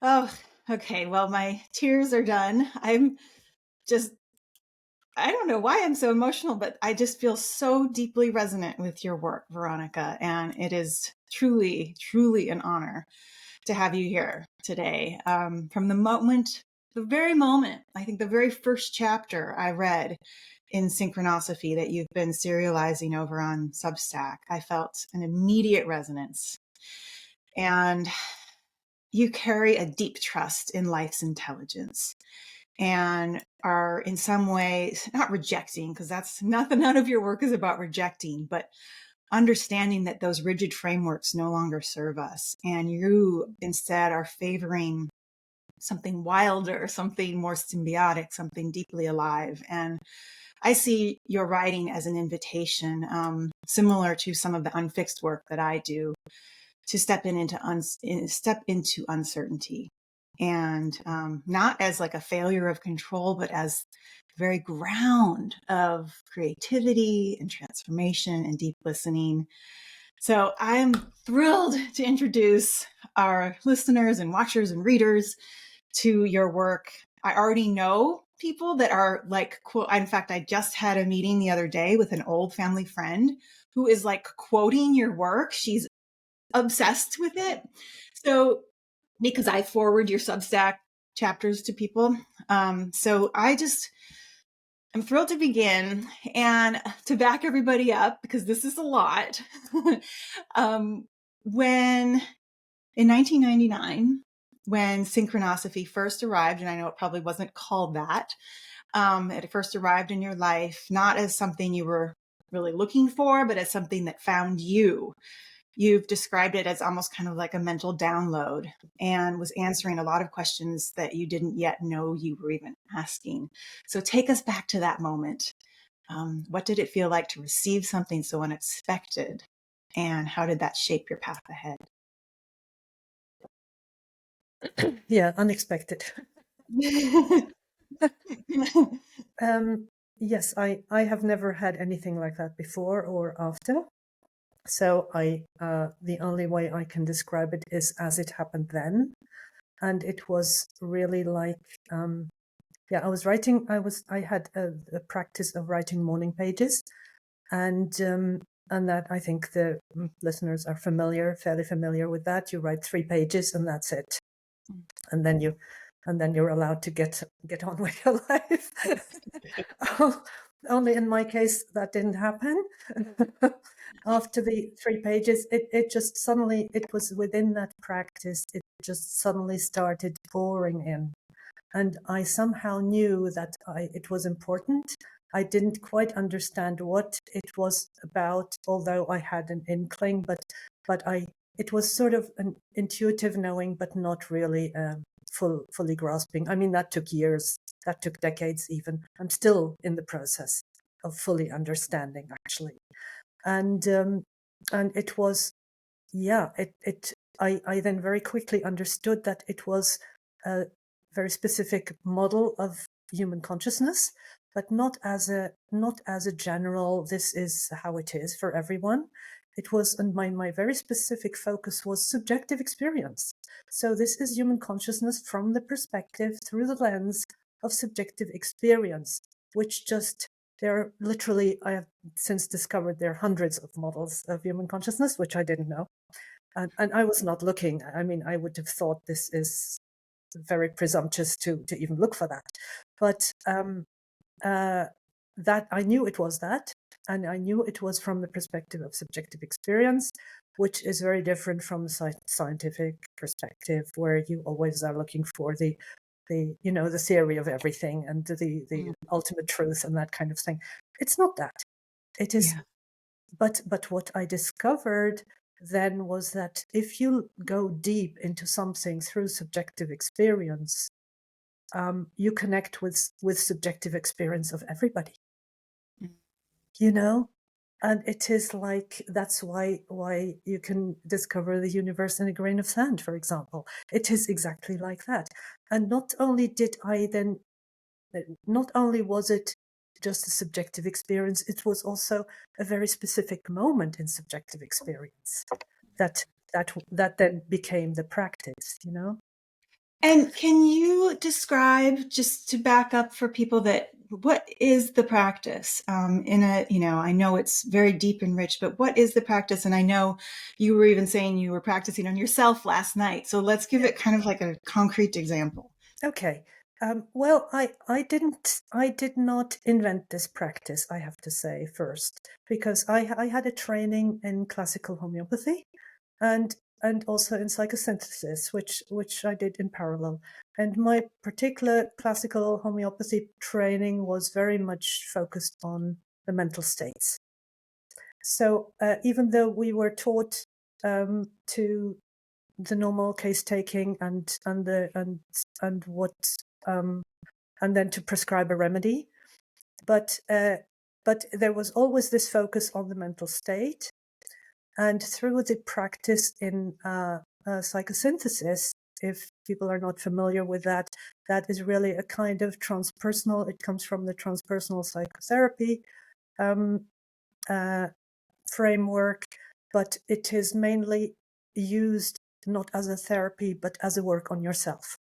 Oh, okay. Well, my tears are done. Just, I don't know why I'm so emotional, but I just feel so deeply resonant with your work, Veronica. And it is truly, truly an honor to have you here today. From the very moment, I think the very first chapter I read in Synchronosophy that you've been serializing over on Substack, I felt an immediate resonance. And you carry a deep trust in life's intelligence and are in some ways not rejecting, because that's not none of your work is about rejecting, but understanding that those rigid frameworks no longer serve us. And you instead are favoring something wilder, something more symbiotic, something deeply alive. And I see your writing as an invitation, similar to some of the unfixed work that I do, to step into uncertainty, and not as like a failure of control, but as the very ground of creativity and transformation and deep listening. So I'm thrilled to introduce our listeners and watchers and readers to your work. I already know people that are like, in fact, I just had a meeting the other day with an old family friend who is like quoting your work. She's obsessed with it. So, because I forward your Substack chapters to people. So I'm thrilled to begin and to back everybody up, because this is a lot. um, when in 1999, when Synchronosophy first arrived, and I know it probably wasn't called that, it first arrived in your life, not as something you were really looking for, but as something that found you. You've described it as almost kind of like a mental download, and was answering a lot of questions that you didn't yet know you were even asking. So take us back to that moment. What did it feel like to receive something so unexpected? And how did that shape your path ahead? Yeah, unexpected. Yes, I have never had anything like that before or after. So the only way I can describe it is as it happened then. And it was really like, I was writing, I had a practice of writing morning pages, and that I think the listeners are fairly familiar with that. You write 3 pages and that's it. And then you're allowed to get on with your life. Only in my case, that didn't happen. After the 3 pages, it just suddenly, it was within that practice, it just suddenly started pouring in. And I somehow knew that it was important. I didn't quite understand what it was about, although I had an inkling, but it was sort of an intuitive knowing, but not really fully grasping. I mean, that took years, that took decades even. I'm still in the process of fully understanding, actually. And it was, I then very quickly understood that it was a very specific model of human consciousness, but not as a general, this is how it is for everyone. It was, and my very specific focus was subjective experience. So this is human consciousness from the perspective, through the lens of subjective experience, which just, there are literally, I have since discovered there are hundreds of models of human consciousness, which I didn't know. And I was not looking. I mean, I would have thought this is very presumptuous to even look for that. But that I knew it was that, and I knew it was from the perspective of subjective experience, which is very different from the scientific perspective, where you always are looking for the theory of everything and the ultimate truth and that kind of thing. It's not that. It is, Yeah. but what I discovered then was that if you go deep into something through subjective experience, you connect with subjective experience of everybody, you know. And it is like, that's why you can discover the universe in a grain of sand, for example. It is exactly like that. And not only was it just a subjective experience, it was also a very specific moment in subjective experience that then became the practice, you know. And can you describe, just to back up for people, that what is the practice in a, I know it's very deep and rich, but what is the practice? And I know you were even saying you were practicing on yourself last night. So let's give it kind of like a concrete example. Okay. Well, I did not invent this practice, I have to say first, because I had a training in classical homeopathy and also in psychosynthesis, which I did in parallel. And my particular classical homeopathy training was very much focused on the mental states. Even though we were taught to the normal case taking and what um, and then to prescribe a remedy, but there was always this focus on the mental state, and through the practice in psychosynthesis, if people are not familiar with that, that is really a kind of transpersonal. It comes from the transpersonal psychotherapy um, uh, framework, but it is mainly used not as a therapy, but as a work on yourself.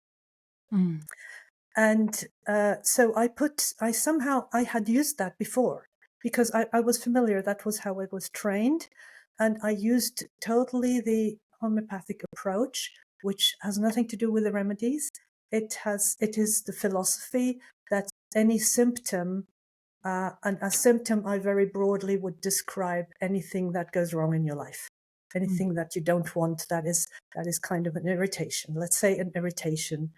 Mm. And so I had used that before because I was familiar. That was how I was trained. And I used totally the homeopathic approach, which has nothing to do with the remedies. It is the philosophy that any symptom, and a symptom I very broadly would describe anything that goes wrong in your life, Mm. anything that you don't want, that is kind of an irritation. Let's say an irritation,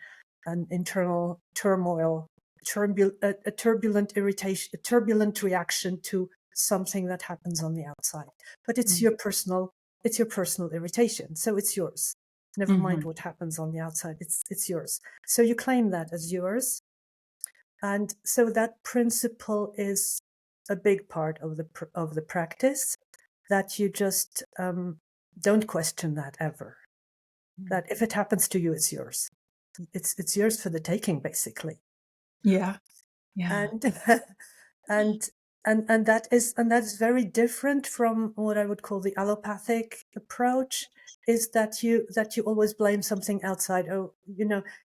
an internal turmoil, a turbulent irritation, a turbulent reaction to something that happens on the outside. But Mm. it's your personal irritation, so it's yours. Never mind Mhm. what happens on the outside. It's yours. So you claim that as yours, and so that principle is a big part of the practice, that you just don't question that ever. Mm. That if it happens to you, it's yours. It's yours for the taking, basically. Yeah. Yeah. And and and that is very different from what I would call the allopathic approach. Is that you always blame something outside? Oh,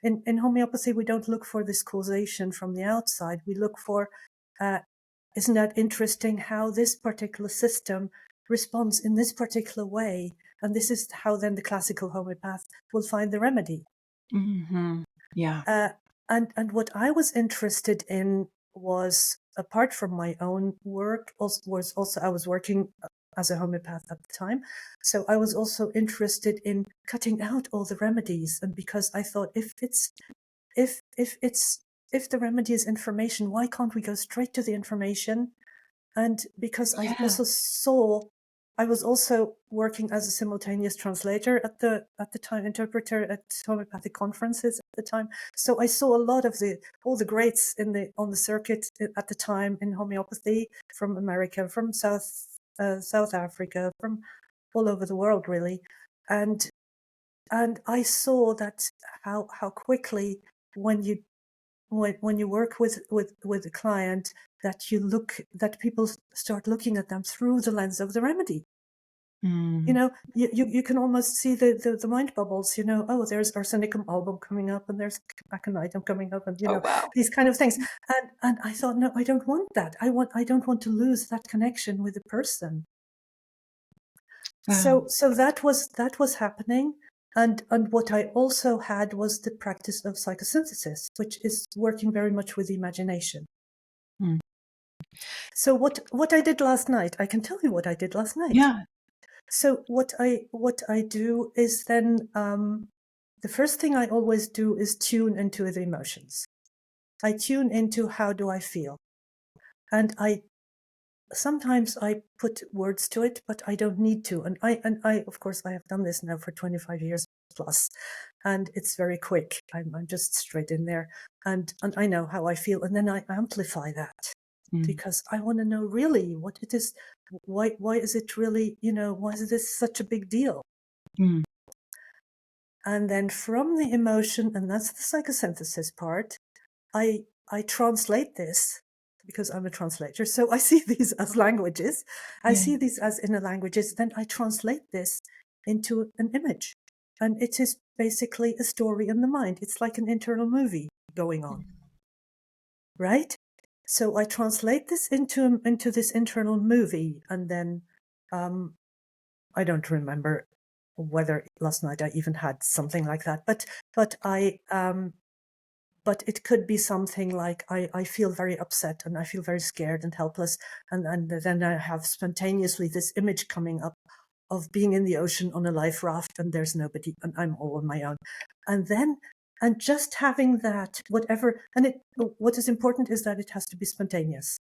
in homeopathy we don't look for this causation from the outside. We look for, uh, isn't that interesting how this particular system responds in this particular way, and this is how then the classical homeopath will find the remedy. Mhm. Yeah. Uh, and what I was interested in was, apart from my own work, was also I was working as a homeopath at the time, so I was also interested in cutting out all the remedies. And because I thought, if the remedy is information, why can't we go straight to the information? And because Yeah. I was also working as a simultaneous translator at the time, interpreter at homeopathic conferences at the time. So I saw a lot of all the greats on the circuit at the time in homeopathy, from America, from South Africa, from all over the world, really. And I saw that how quickly, when you when you work with a client, that people start looking at them through the lens of the remedy. Mm. You can almost see the mind bubbles. Oh, there's arsenicum album coming up, and there's aconitum coming up, and Oh, wow. these kind of things. And I thought, no, I don't want that. I don't want to lose that connection with the person. Wow. So that was happening. And what I also had was the practice of psychosynthesis, which is working very much with the imagination. Mm. So what I did last night, I can tell you what I did last night. Yeah. So what I do is then, the first thing I always do is tune into the emotions. I tune into, how do I feel, and I sometimes I put words to it, but I don't need to. And I of course I have done this now for 25 years plus, and it's very quick. I'm just straight in there, and I know how I feel, and then I amplify that, Mm. because I want to know really what it is. Why is it really, why is this such a big deal? Mm. And then from the emotion, and that's the psychosynthesis part, I translate this, because I'm a translator. So I see these as languages. I Yeah. see these as inner languages. Then I translate this into an image. and it is basically a story in the mind. It's like an internal movie going on, right? So I translate this into this internal movie, and then I don't remember whether last night I even had something like that, but but it could be something like I feel very upset and I feel very scared and helpless, and then I have spontaneously this image coming up of being in the ocean on a life raft and there's nobody and I'm all on my own, and then and just having that whatever, and it what is important is that it has to be spontaneous.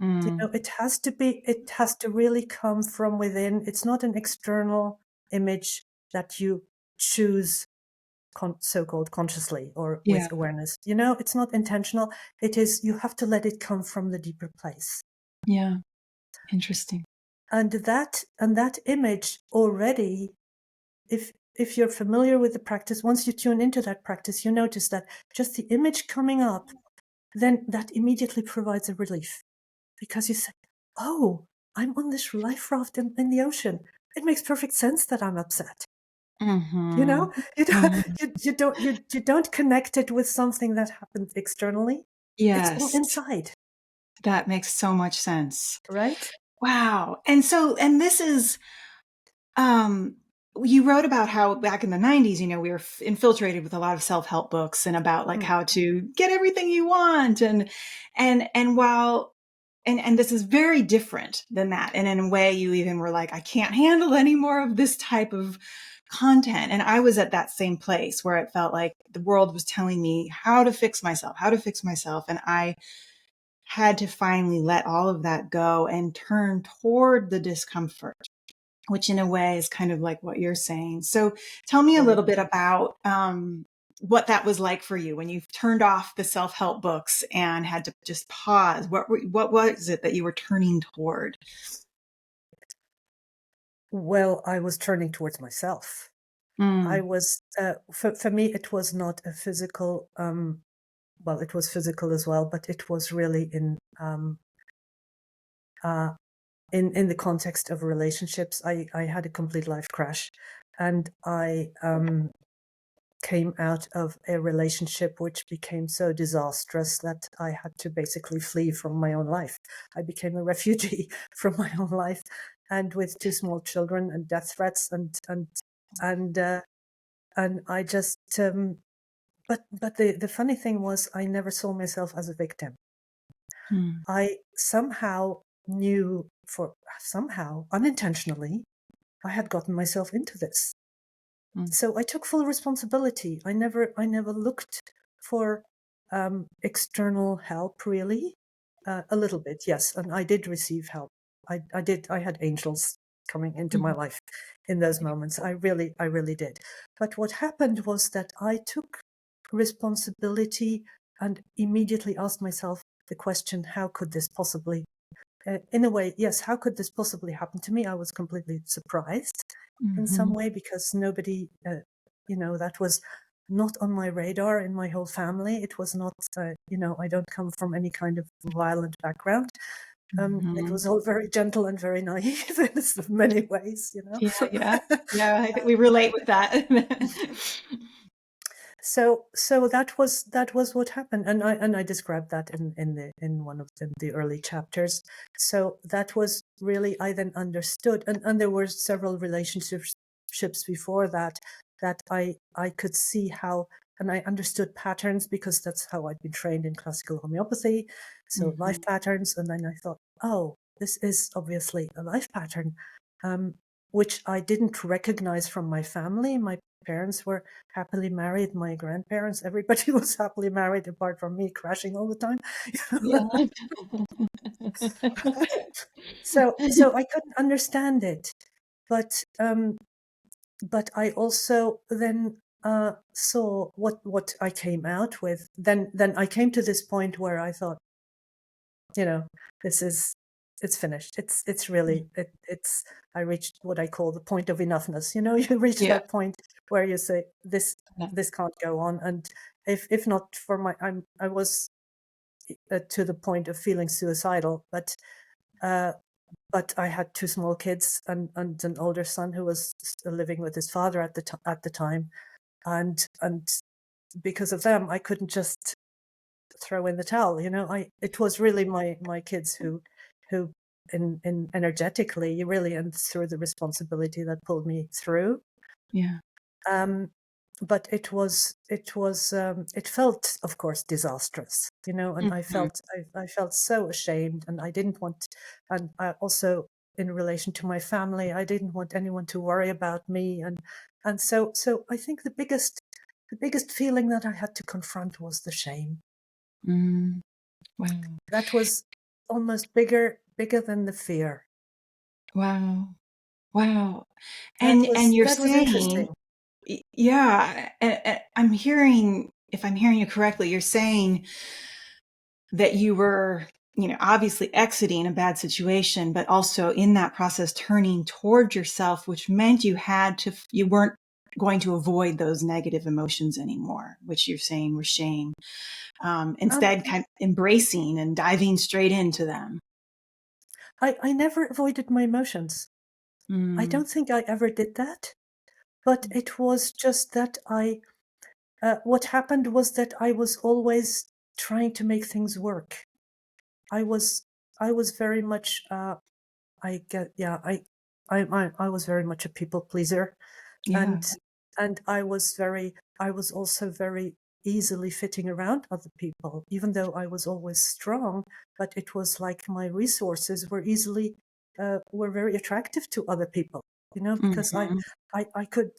Mm. It has to really come from within. It's not an external image that you choose so-called consciously or Yeah. with awareness. It's not intentional. It is, you have to let it come from the deeper place. Yeah. Interesting. And that image already, if you're familiar with the practice, once you tune into that practice, you notice that just the image coming up, then that immediately provides a relief, because you say, oh, I'm on this life raft in the ocean. It makes perfect sense that I'm upset. You Mm-hmm. know, you don't Mm. you don't connect it with something that happened externally. It's all Yes. inside, That makes so much sense. right? Wow. And this is, um, you wrote about how back in the 90s, we were infiltrated with a lot of self-help books and about like Mm, how to get everything you want. And while, and this is very different than that. And in a way you even were like, I can't handle any more of this type of content. And I was at that same place where it felt like the world was telling me how to fix myself, how to fix myself. And I had to finally let all of that go and turn toward the discomfort, which in a way is kind of like what you're saying. So tell me a right. little bit about what that was like for you when you turned off the self-help books and had to just pause. What was it that you were turning toward? Well, I was turning towards myself. I Mm, was for me it was not a physical, well, it was physical as well, but it was really uh, in the context of relationships. I had a complete life crash, and I came out of a relationship which became so disastrous that I had to basically flee from my own life. I became a refugee from my own life, and with two small children and death threats, and and I just but the funny thing was I never saw myself as a victim. mm, I somehow knew, for somehow unintentionally, I had gotten myself into this. mm, So I took full responsibility. I never looked for external help, really. A little bit, yes, and I did receive help. I did. I had angels coming into my mm, life in those moments. I really did. But what happened was that I took responsibility and immediately asked myself the question: How could this possibly? In a way, yes. How could this possibly happen to me? I was completely surprised in some mhm. way, because nobody, that was not on my radar in my whole family. It was not, I don't come from any kind of violent background. It Mhm. was all very gentle and very naive in many ways. Yeah, yeah. Yeah, I think we relate with that. So that was what happened, and I described that in one of the early chapters. So that was really, I then understood, and there were several relationships before that I could see how, and I understood patterns, because that's how I'd been trained in classical homeopathy. So life Mhm. patterns, and then I thought, oh, this is obviously a life pattern, um, which I didn't recognize from my family. My parents were happily married. My grandparents, everybody was happily married apart from me crashing all the time. Yeah. So I couldn't understand it, but I also then saw what I came out with. Then I came to this point where I thought, you know, this is it's finished. It's really it's I reached what I call the point of enoughness. You reach Yeah. that point where you say, Yeah. this can't go on. And if not for I was to the point of feeling suicidal, but but I had two small kids and an older son who was still living with his father at the time, and because of them, I couldn't just throw in the towel. It was really my kids who in energetically really and through the responsibility that pulled me through. Yeah. Um, but it felt, of course, disastrous, and Mhm. I felt so ashamed, and I didn't want, and I also, in relation to my family, I didn't want anyone to worry about me, and so I think the biggest feeling that I had to confront was the shame. Mm. Wow. That was almost bigger than the fear. Wow. Wow. That And was you're that was saying, interesting. yeah, I'm hearing, if I'm hearing you correctly, you're saying that you were, obviously exiting a bad situation, but also in that process turning toward yourself, which meant you weren't going to avoid those negative emotions anymore, which you're saying were shame. Um, Instead, kind of embracing and diving straight into them. I never avoided my emotions. I Mm, don't think I ever did that. But it was just that what happened was that I was always trying to make things work. I was, I was very much, I get, yeah, I was very much a people pleaser, yeah. and I was also very easily fitting around other people, even though I was always strong. But it was like my resources were very attractive to other people, because Hmm. I could,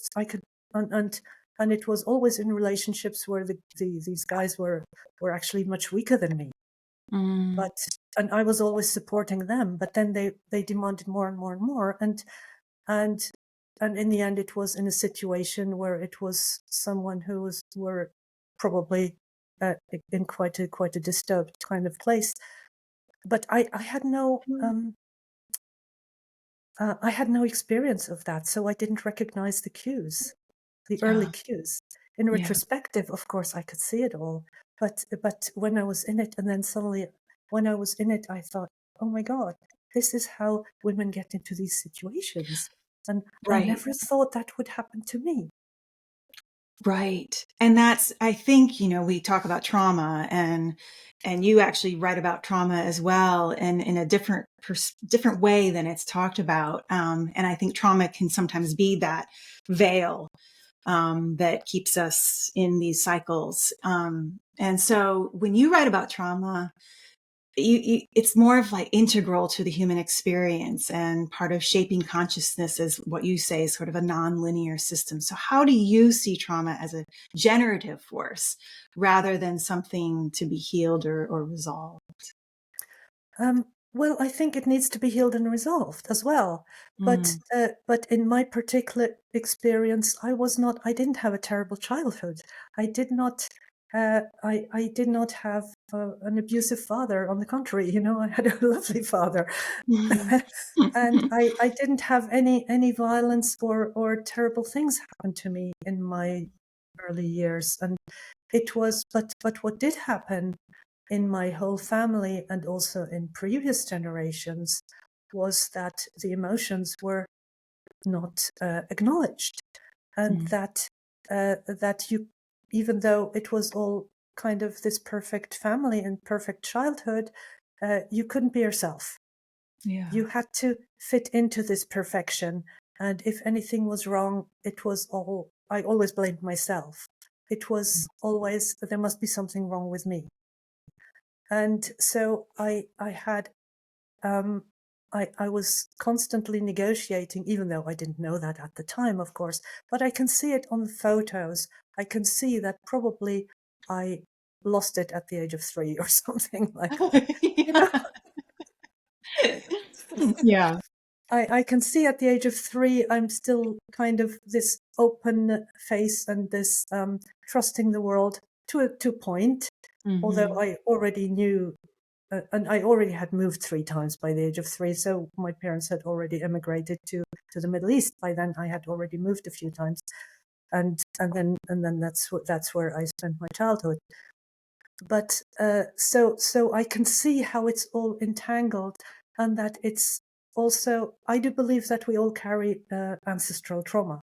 and and and it was always in relationships where these guys were actually much weaker than me, Mm, but and I was always supporting them, but then they demanded more and more and more, and and in the end it was in a situation where it was someone who was were probably in quite a disturbed kind of place. But I had no experience of that, so I didn't recognize the cues, the early yeah. cues. In Yeah. retrospective, of course, I could see it all, but when I was in it, and then suddenly, when I was in it, I thought, "Oh my God, this is how women get into these situations," and I Right. never thought that would happen to me. Right. And that's, I think, we talk about trauma, and you actually write about trauma as well, and in a different way than it's talked about. And I think trauma can sometimes be that veil, that keeps us in these cycles. And so when you write about trauma, it's more of like integral to the human experience, and part of shaping consciousness is what you say is sort of a non-linear system. So how do you see trauma as a generative force rather than something to be healed or resolved? Well, I think it needs to be healed and resolved as well. Mm. But in my particular experience, I didn't have a terrible childhood. I did not. I did not have an abusive father. On the contrary, I had a lovely father, and I didn't have any violence or terrible things happen to me in my early years. And but what did happen in my whole family and also in previous generations was that the emotions were not acknowledged, and Mm. that you, even though it was all kind of this perfect family and perfect childhood, you couldn't be yourself. Yeah. You had to fit into this perfection, and if anything was wrong, it was all I always blamed myself. It was always there must be something wrong with me. And so I had um, I was constantly negotiating, even though I didn't know that at the time, of course. But I can see it on the photos. I can see that probably I lost it at the age of 3 or something like that. You know, Yeah. I can see at the age of 3, I'm still kind of this open face and this trusting the world to a point, although Hmm. I already knew and I already had moved 3 times by the age of 3, so my parents had already emigrated to the Middle East. By then, I had already moved a few times, and then that's where I spent my childhood. But so I can see how it's all entangled, and that also, I do believe that we all carry ancestral trauma,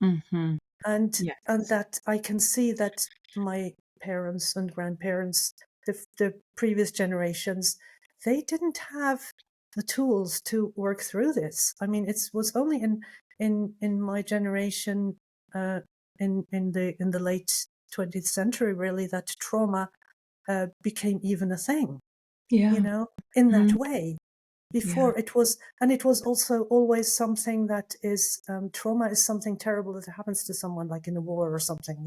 Mm-hmm. and Yes. that I can see that my parents and grandparents, the previous generations, they didn't have the tools to work through this. I mean, it was only in my generation, in the late 20th century, really, that trauma became even a thing, Yeah. in that Mm, way. yeah. Before it was, and it was also always something that is, trauma is something terrible that happens to someone, like in a war or something.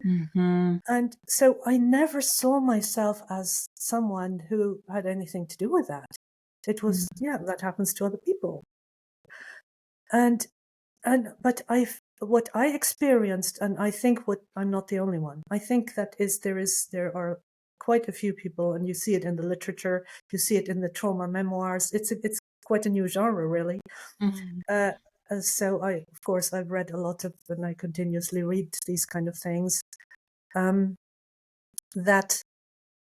Mm-hmm. And so I never saw myself as someone who had anything to do with that. It was, yeah, that happens to other people. And but what I experienced, and I think what I'm not the only one. I think that there are quite a few people, and you see it in the literature, you see it in the trauma memoirs. It's quite a new genre, really. Mm-hmm. Uh, so of course, I've read a lot of, and I continuously read these kind of things. Um, that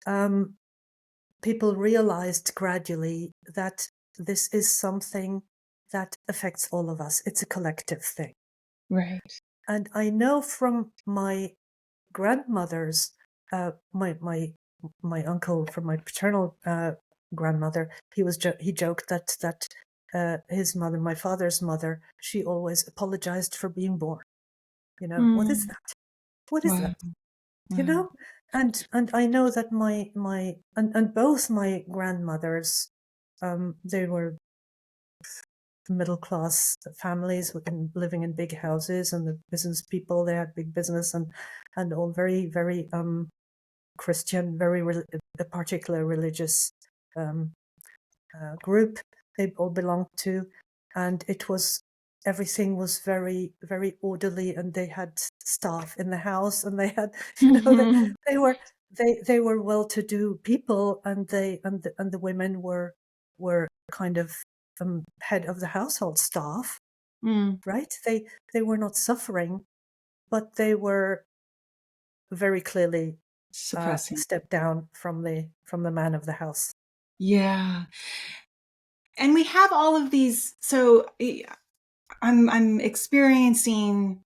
um, people realized gradually that this is something that affects all of us. It's a collective thing. Right. And I know from my grandmother's, my uncle, from my paternal grandmother, he joked that his mother, my father's mother, she always apologized for being born. What is Mm. that? What is Wow. that? You Wow. know, and I know that and both my grandmothers, they were middle class families living in big houses, and the business people, they had big business, and all very, very Christian, very a particular religious um, group they all belonged to, and everything was very, very orderly, and they had staff in the house, and they had, Mm-hmm. they were they were well-to-do people, and the women were kind of head of the household staff, Mm. right? They were not suffering, but they were very clearly Suppressing. stepped down from the man of the house. Yeah. And we have all of these. So I'm experiencing,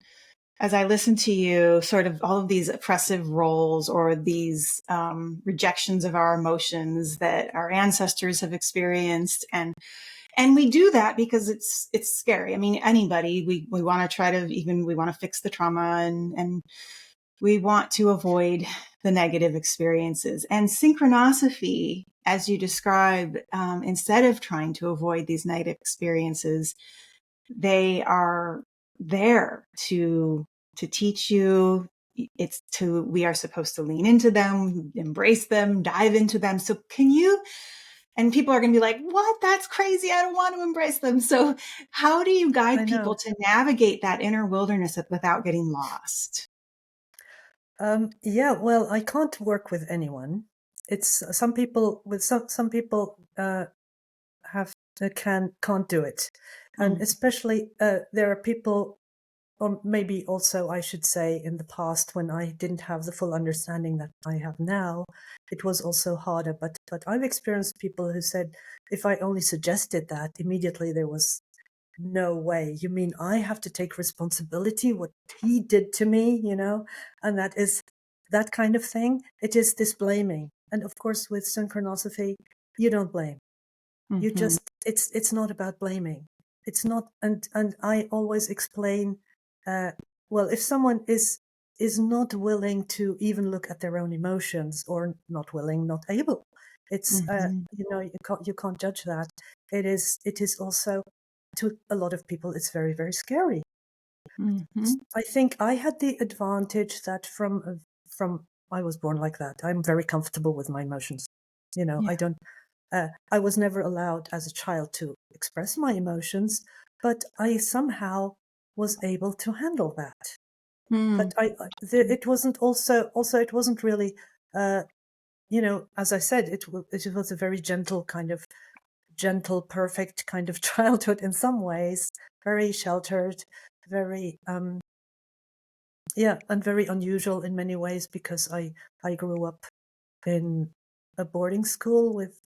as I listen to you, sort of all of these oppressive roles or these rejections of our emotions that our ancestors have experienced, and we do that because it's scary. I mean, anybody, we want to try to, even we want to fix the trauma, and we want to avoid the negative experiences. And synchronosophy, as you describe, instead of trying to avoid these negative experiences, they are there to teach you. We are supposed to lean into them, embrace them, dive into them. So can you, and people are going to be like, what? That's crazy. I don't want to embrace them. So how do you guide I people know. to navigate that inner wilderness without getting lost? Yeah, well, I can't work with anyone. It's some people with some people have can't do it, and Mm, especially there are people, or maybe also I should say, in the past when I didn't have the full understanding that I have now, it was also harder. But I've experienced people who said if I only suggested that, immediately there was no way. You mean I have to take responsibility what he did to me, And that is that kind of thing. It is this blaming. And of course, with synchronosophy, you don't blame. You mm-hmm, just it's not about blaming. It's not, and I always explain, uh, well, if someone is not willing to even look at their own emotions, or not willing, not able, it's mm-hmm, you can't judge that. It is also, to a lot of people, it's very, very scary. mm-hmm. I think I had the advantage that from I was born like that. I'm very comfortable with my emotions. Yeah. I don't. I was never allowed as a child to express my emotions, but I somehow was able to handle that. Mm, But it wasn't also it wasn't really, uh, as I said, it was a very gentle, perfect kind of childhood in some ways, very sheltered, very yeah, and very unusual in many ways, because I grew up in a boarding school with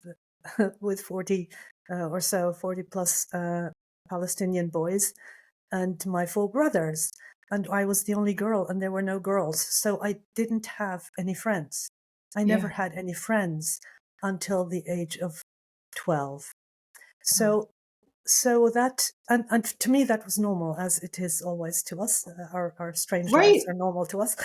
with 40 or so, 40 plus Palestinian boys, and my 4 brothers. And I was the only girl, and there were no girls. So I didn't have any friends. I never Yeah. had any friends until the age of 12. Wow. So that, and to me, that was normal, as it is always to us. Our strange lives Right. are normal to us.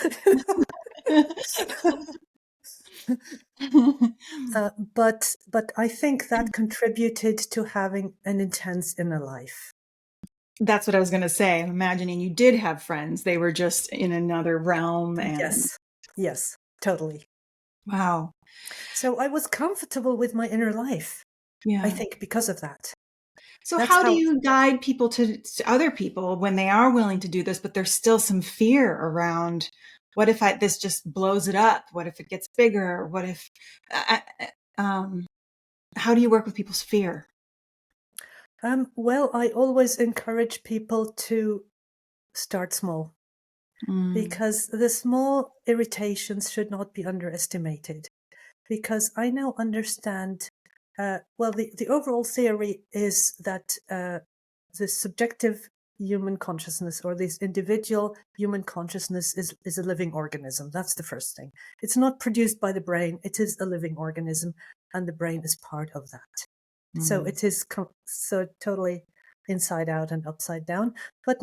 But I think that contributed to having an intense inner life. That's what I was going to say. I'm imagining you did have friends. They were just in another realm and Yes, yes, totally. wow. So I was comfortable with my inner life, I Yeah. think, because of that. So That's how do how, you guide people to other people when they are willing to do this, but there's still some fear around what if this just blows it up? What if it gets bigger? What if, um, how do you work with people's fear? well, I always encourage people to start small, Mm, because the small irritations should not be underestimated. Because I now understand, well, the overall theory is that the subjective human consciousness, or this individual human consciousness, is a living organism. That's the first thing. It's not produced by the brain, it is a living organism, and the brain is part of that. So mm, it is so totally inside out and upside down. But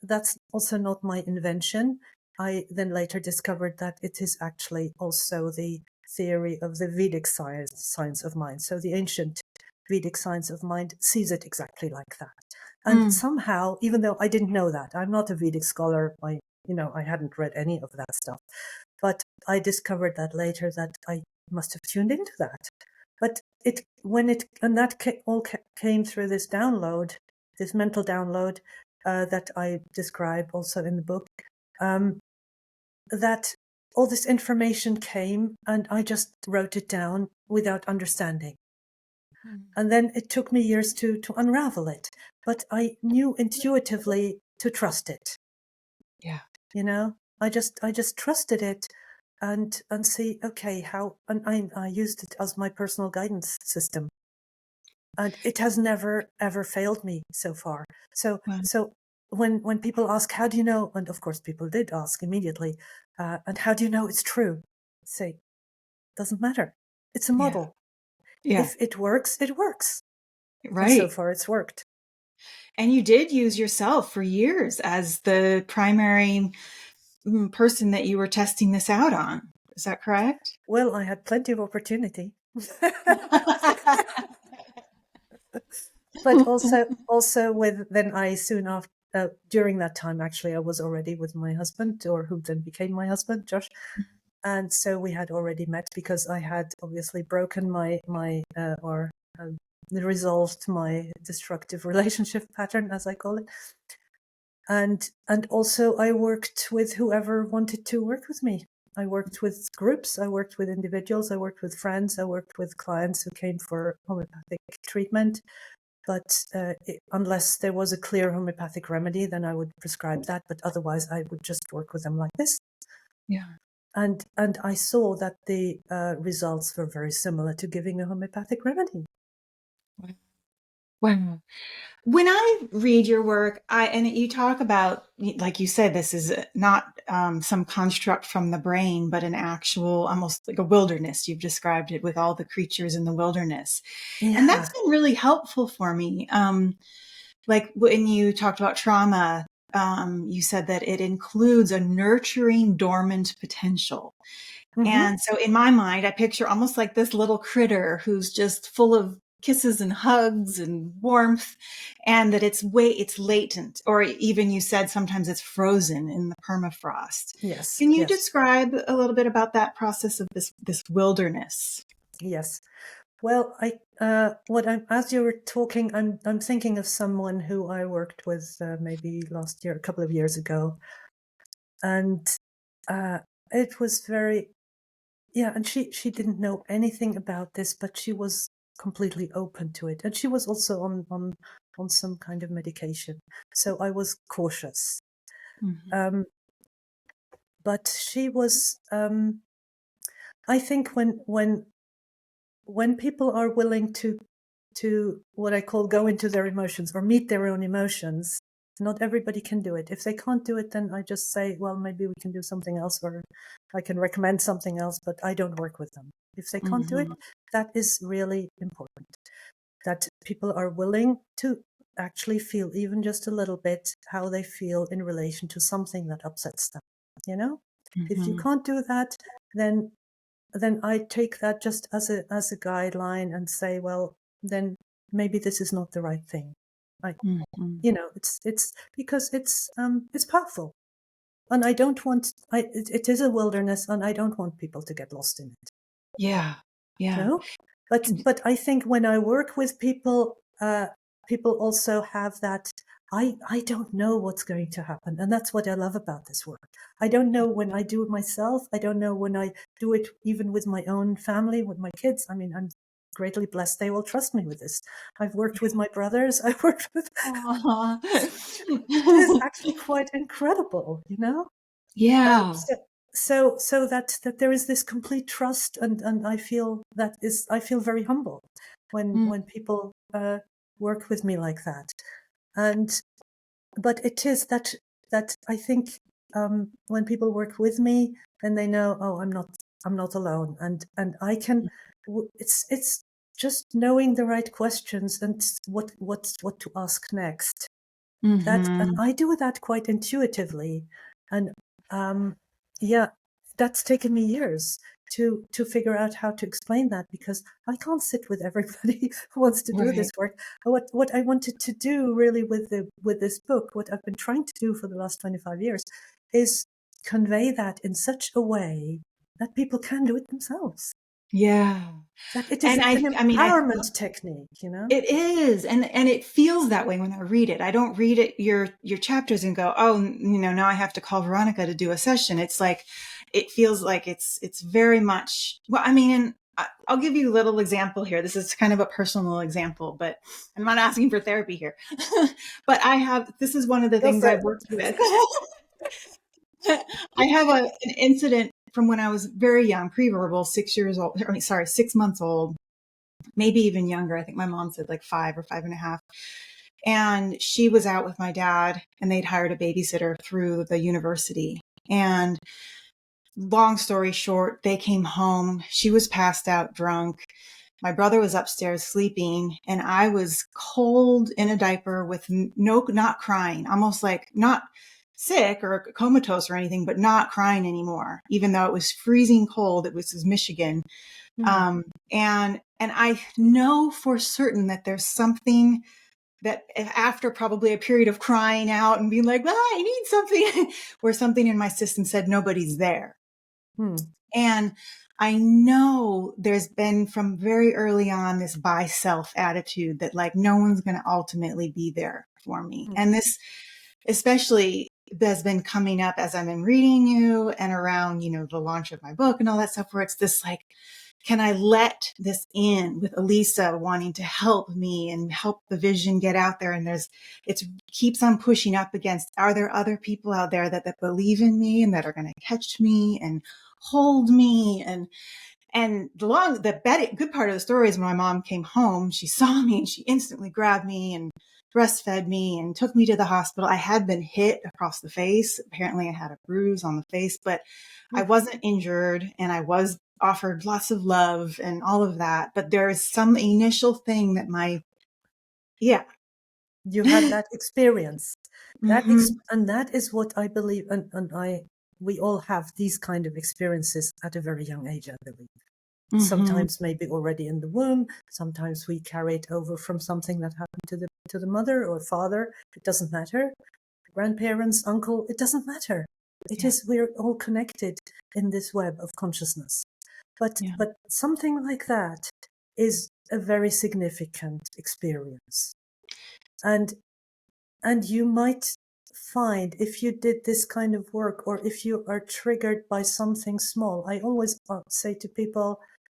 that's also not my invention. I then later discovered that it is actually also the theory of the Vedic science of mind. So the ancient Vedic science of mind sees it exactly like that. And mm, somehow, even though I didn't know that, I'm not a Vedic scholar. I hadn't read any of that stuff, but I discovered that later, that I must have tuned into that. But all came through this download, this mental download that I describe also in the book. Um, that all this information came, and I just wrote it down without understanding. mm. And then it took me years to unravel it. But I knew intuitively to trust it. Yeah. I just trusted it, and see, okay, how, and I used it as my personal guidance system. And it has never ever failed me so far. So Wow. so when people ask, how do you know, and of course people did ask immediately, and how do you know it's true? Say, doesn't matter. It's a Yeah. model. Yeah. If it works, it works. And so Right. far it's worked. And you did use yourself for years as the primary person that you were testing this out on. Is that correct? Well, I had plenty of opportunity. But also with then I soon after, during that time, actually, I was already with my husband, or who then became my husband, Josh. And so we had already met, because I had obviously broken or resolved my destructive relationship pattern, as I call it. And also I worked with whoever wanted to work with me. I worked with groups, I worked with individuals, I worked with friends, I worked with clients who came for homeopathic treatment. But unless there was a clear homeopathic remedy, then I would prescribe that. But otherwise, I would just work with them like this. Yeah. And I saw that the results were very similar to giving a homeopathic remedy. Wow. When I read your work, and you talk about, like you said, this is not some construct from the brain, but an actual, almost like a wilderness. You've described it with all the creatures in the wilderness. And that's Yeah. been really helpful for me. Like when you talked about trauma, you said that it includes a nurturing dormant potential. Mm-hmm. And so in my mind, I picture almost like this little critter who's just full of kisses and hugs and warmth, and that it's latent, or even you said sometimes it's frozen in the permafrost. Yes. Can you Yes. describe a little bit about that process of this wilderness? Yes. Well, as you were talking, I'm thinking of someone who I worked with maybe last year, a couple of years ago, and uh, it was very, yeah. And she didn't know anything about this, but she was completely open to it, and she was also on some kind of medication. So I was cautious, Mhm. um, but she was. I think when people are willing to to what I call go into their emotions or meet their own emotions. Not everybody can do it. If they can't do it, then I just say, well, maybe we can do something else, or I can recommend something else, but I don't work with them. If they can't do it, that is really important. That people are willing to actually feel even just a little bit how they feel in relation to something that upsets them. You know, if you can't do that, then I take that just as a guideline and say, well, then maybe this is not the right thing. You know, it's because it's powerful, and I don't want. It is a wilderness, and I don't want people to get lost in it. Yeah. Yeah. No, but I think when I work with people, people also have that. I don't know what's going to happen, and that's what I love about this work. I don't know when I do it myself. I don't know when I do it even with my own family, with my kids. I mean, I'm greatly blessed; they will trust me with this. I've worked with my brothers. I've worked with. Aw. It is actually quite incredible, you know. Yeah. So that there is this complete trust, and I feel I feel very humble when people work with me like that, and but it is that I think when people work with me, then they know, oh, I'm not alone, and I can. It's just knowing the right questions and what to ask next. That, and I do that quite intuitively, and yeah, that's taken me years to figure out how to explain that, because I can't sit with everybody who wants to do Right. this work. What I wanted to do really with this book, what I've been trying to do for the last 25 years, is convey that in such a way that people can do it themselves. Yeah. That it is And an I mean, I empowerment technique, you know? it is, and it feels that way when I read it. I don't read it your chapters and go, oh, you know, now I have to call Veronika to do a session. It's like, it feels like it's very much. Well, I mean, and I'll give you a little example here. This is kind of a personal example, but I'm not asking for therapy here. But this is one of the Go things for I've it. worked with. I have an incident from when I was very young, pre-verbal, 6 years old. I mean, sorry, 6 months old, maybe even younger. I think my mom said like 5 or 5.5. And she was out with my dad, and they'd hired a babysitter through the university. And long story short, they came home. She was passed out drunk. My brother was upstairs sleeping, and I was cold in a diaper with not crying, almost like not sick or comatose or anything, but not crying anymore, even though it was freezing cold. It was Michigan. And I know for certain that there's something that after probably a period of crying out and being like, I need something, where something in my system said, nobody's there. And I know there's been from very early on this by self attitude that like no one's going to ultimately be there for me. And this especially has been coming up as I've been reading you and around, you know, the launch of my book and all that stuff, where it's this like, can I let this in with Elisa wanting to help me and help the vision get out there? And it keeps on pushing up against, are there other people out there that believe in me and that are going to catch me and hold me? And the good part of the story is when my mom came home, she saw me and she instantly grabbed me and breastfed me and took me to the hospital. I had been hit across the face. Apparently I had a bruise on the face, but I wasn't injured, and I was offered lots of love and all of that. But there is some initial thing that You had that experience. mm-hmm, And that is what I believe, we all have these kind of experiences at a very young age, I believe. mm-hmm, Sometimes maybe already in the womb, sometimes we carry it over from something that happened to the mother or father. It doesn't matter. Grandparents, uncle, it doesn't matter. We're all connected in this web of consciousness. But something like that is a very significant experience. And you might find, if you did this kind of work, or if you are triggered by something small, I always say to people,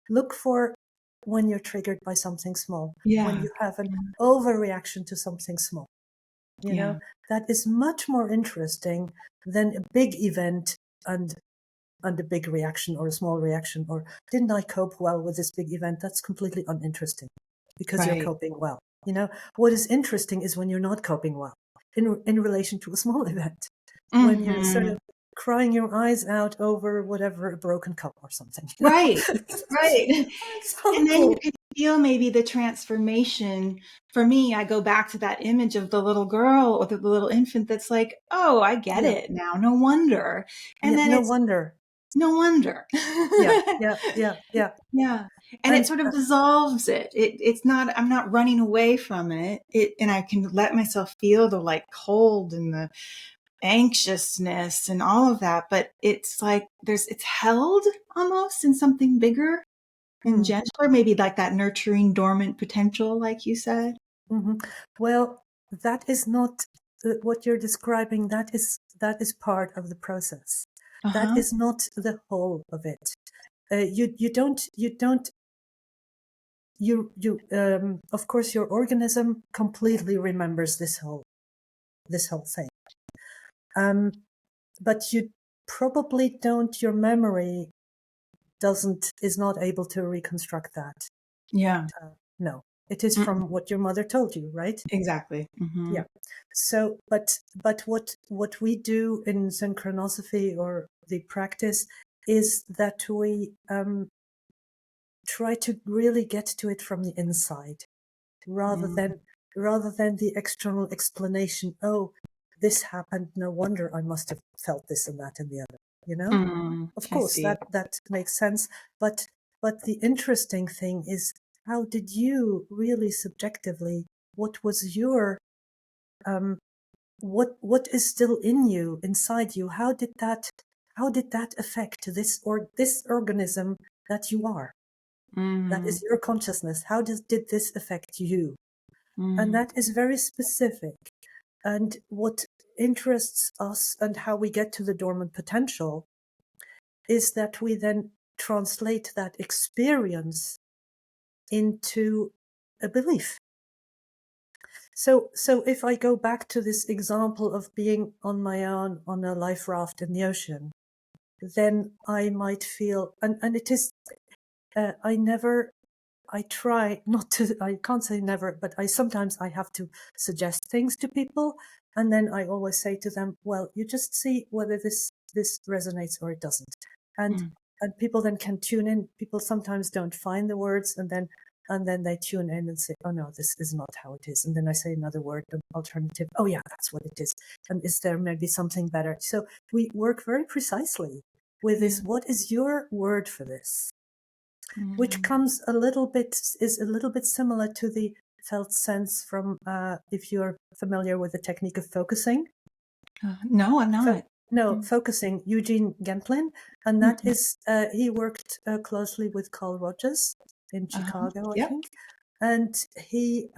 look for when you're triggered by something small, when yeah, you have an overreaction to something small. You yeah, know, that is much more interesting than a big event and a big reaction or a small reaction, or didn't I cope well with this big event? That's completely uninteresting. because you're Right. coping well. What is interesting is when you're not coping well in relation to a small event, when you're sort Hmm. of crying your eyes out over whatever, a broken cup or something. Right. Right. For And then you example. can feel maybe the transformation. For me, I go back to that image of the little girl or the little infant that's like, oh, I get Yeah. it now. No wonder. And Yeah. then No it's wonder. no wonder. Yeah. Yeah. Yeah. Yeah. Yeah. And it And sort of dissolves it. It's not, I'm not running away from it. And I can let myself feel the like cold and the anxiousness and all of that. But it's like it's held almost in something bigger and mm, gentler, maybe like that nurturing dormant potential, like you said. mhm. Well, that is not what you're describing. That is part of the process. That Uh-huh. is not the whole of it. You of course your organism completely remembers this whole thing. But you probably don't. Your memory is not able to reconstruct that. Yeah. No, it is Mm-mm. from what your mother told you, right? Exactly. Hmm. Yeah. So, but what we do in synchronosophy, or the practice, is that we try to really get to it from the inside, rather Mm. than rather than the external explanation. Oh, this happened. No wonder I must have felt this and that and the other. Mm. Of I course, see. that makes sense. But the interesting thing is, how did you really subjectively? What was your um, what is still in you, inside you? How did that affect this organism that you are? That Mm. is your consciousness. How did this affect you? And Mm. that is very specific. And what interests us, and how we get to the dormant potential, is that we then translate that experience into a belief. So if I go back to this example of being on my own on a life raft in the ocean, then I might feel, and it is, I try not to, I can't say never, but sometimes I have to suggest things to people. And then I always say to them, well, you just see whether this resonates or it doesn't. And, Mm. and people then can tune in. People sometimes don't find the words, and then they tune in and say, oh no, this is not how it is. And then I say another word, an alternative. Oh yeah, that's what it is. And is there maybe something better? So we work very precisely with Yeah. this. What is your word for this? Which Mm. is a little bit similar to the felt sense from, if you're familiar with the technique of focusing. No, I'm Fo- not. no, Mm. focusing, Eugene Gemplin, and that Mm-mm. is, he worked closely with Carl Rogers in Uh-huh. Chicago, I Yep. think, and he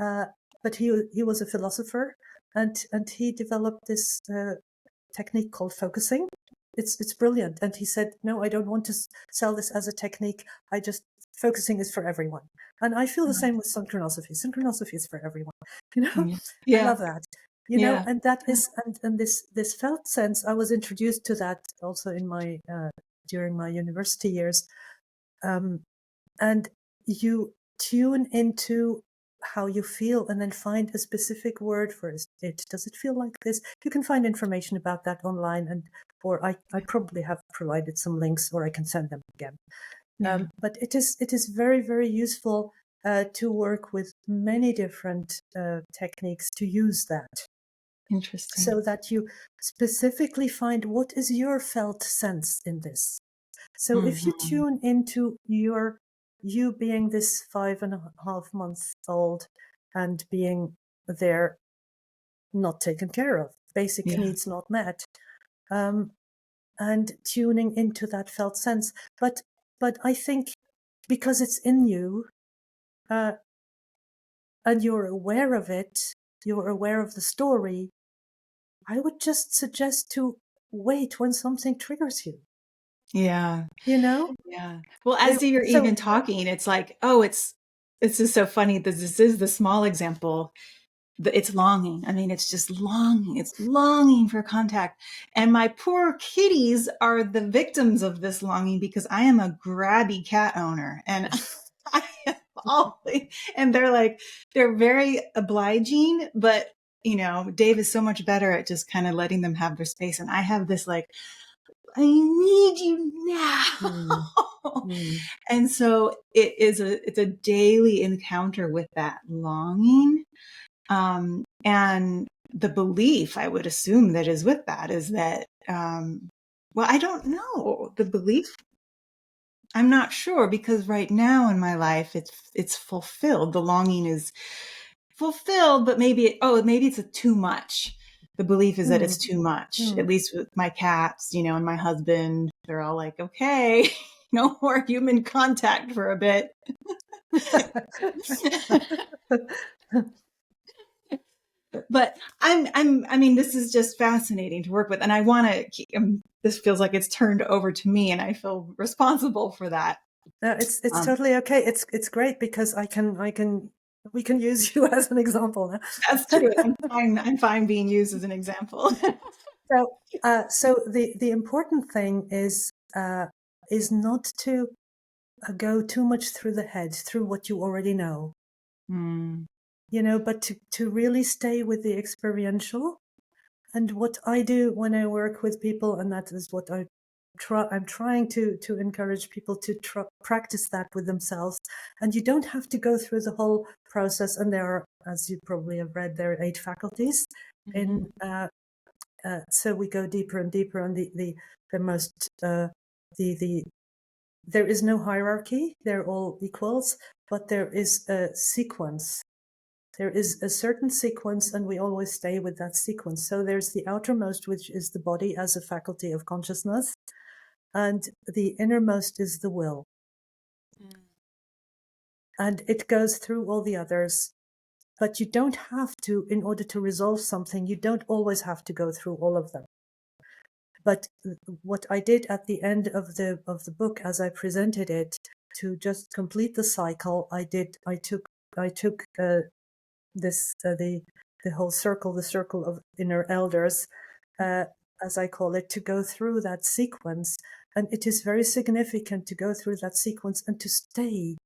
was a philosopher, and he developed this technique called focusing. It's brilliant. And he said, no, I don't want to sell this as a technique. Focusing is for everyone. And I feel the same with synchronosophy. Synchronosophy is for everyone. You know, Mm. I Yeah. love that. Yeah. And that is, and this felt sense. I was introduced to that also in my during my university years. Um, and you tune into how you feel, and then find a specific word for it. Does it feel like this? You can find information about that online, or I probably have provided some links, or I can send them again. Yeah. But it is very, very useful to work with many different techniques to use that, Interesting. so that you specifically find what is your felt sense in this. So if you Hmm. tune into you being this 5.5 months old, and being there, not taken care of, basic Yeah. needs not met, um, and tuning into that felt sense. But I think, because it's in you, uh, and you're aware of it, you're aware of the story, I would just suggest to wait when something triggers you. Yeah. You know? Yeah. Well, as you're So even talking, it's like, oh, it's just so funny that this is the small example. It's longing. I mean, it's just longing. It's longing for contact. And my poor kitties are the victims of this longing, because I am a grabby cat owner, and I am And they're very obliging, but Dave is so much better at just kind of letting them have their space. And I have this I need you now. And so it's a daily encounter with that longing. And the belief I would assume that is with that is that, well, I don't know the belief. I'm not sure, because right now in my life, it's fulfilled. The longing is fulfilled, but maybe it's a too much. The belief is that it's too much, at least with my cats, and my husband. They're all like, okay, no more human contact for a bit. But I mean, this is just fascinating to work with, and I want to. This feels like it's turned over to me, and I feel responsible for that. No, it's totally okay. It's great because we can use you as an example now. That's true. I'm fine being used as an example. So the important thing is not to go too much through the head, through what you already know. But to really stay with the experiential. And what I do when I work with people, and that is what I'm trying to encourage people to practice that with themselves. And you don't have to go through the whole process. And there are, as you probably have read, there are 8 faculties. So we go deeper and deeper on there is no hierarchy. They're all equals, but there is a sequence. There is a certain sequence, and we always stay with that sequence. So there's the outermost, which is the body as a faculty of consciousness, and the innermost is the will. And it goes through all the others. But you don't have to, in order to resolve something, you don't always have to go through all of them. But what I did at the end of the book, as I presented it, to just complete the cycle, I took the whole circle, the circle of inner elders, as I call it, to go through that sequence. And it is very significant to go through that sequence and to stay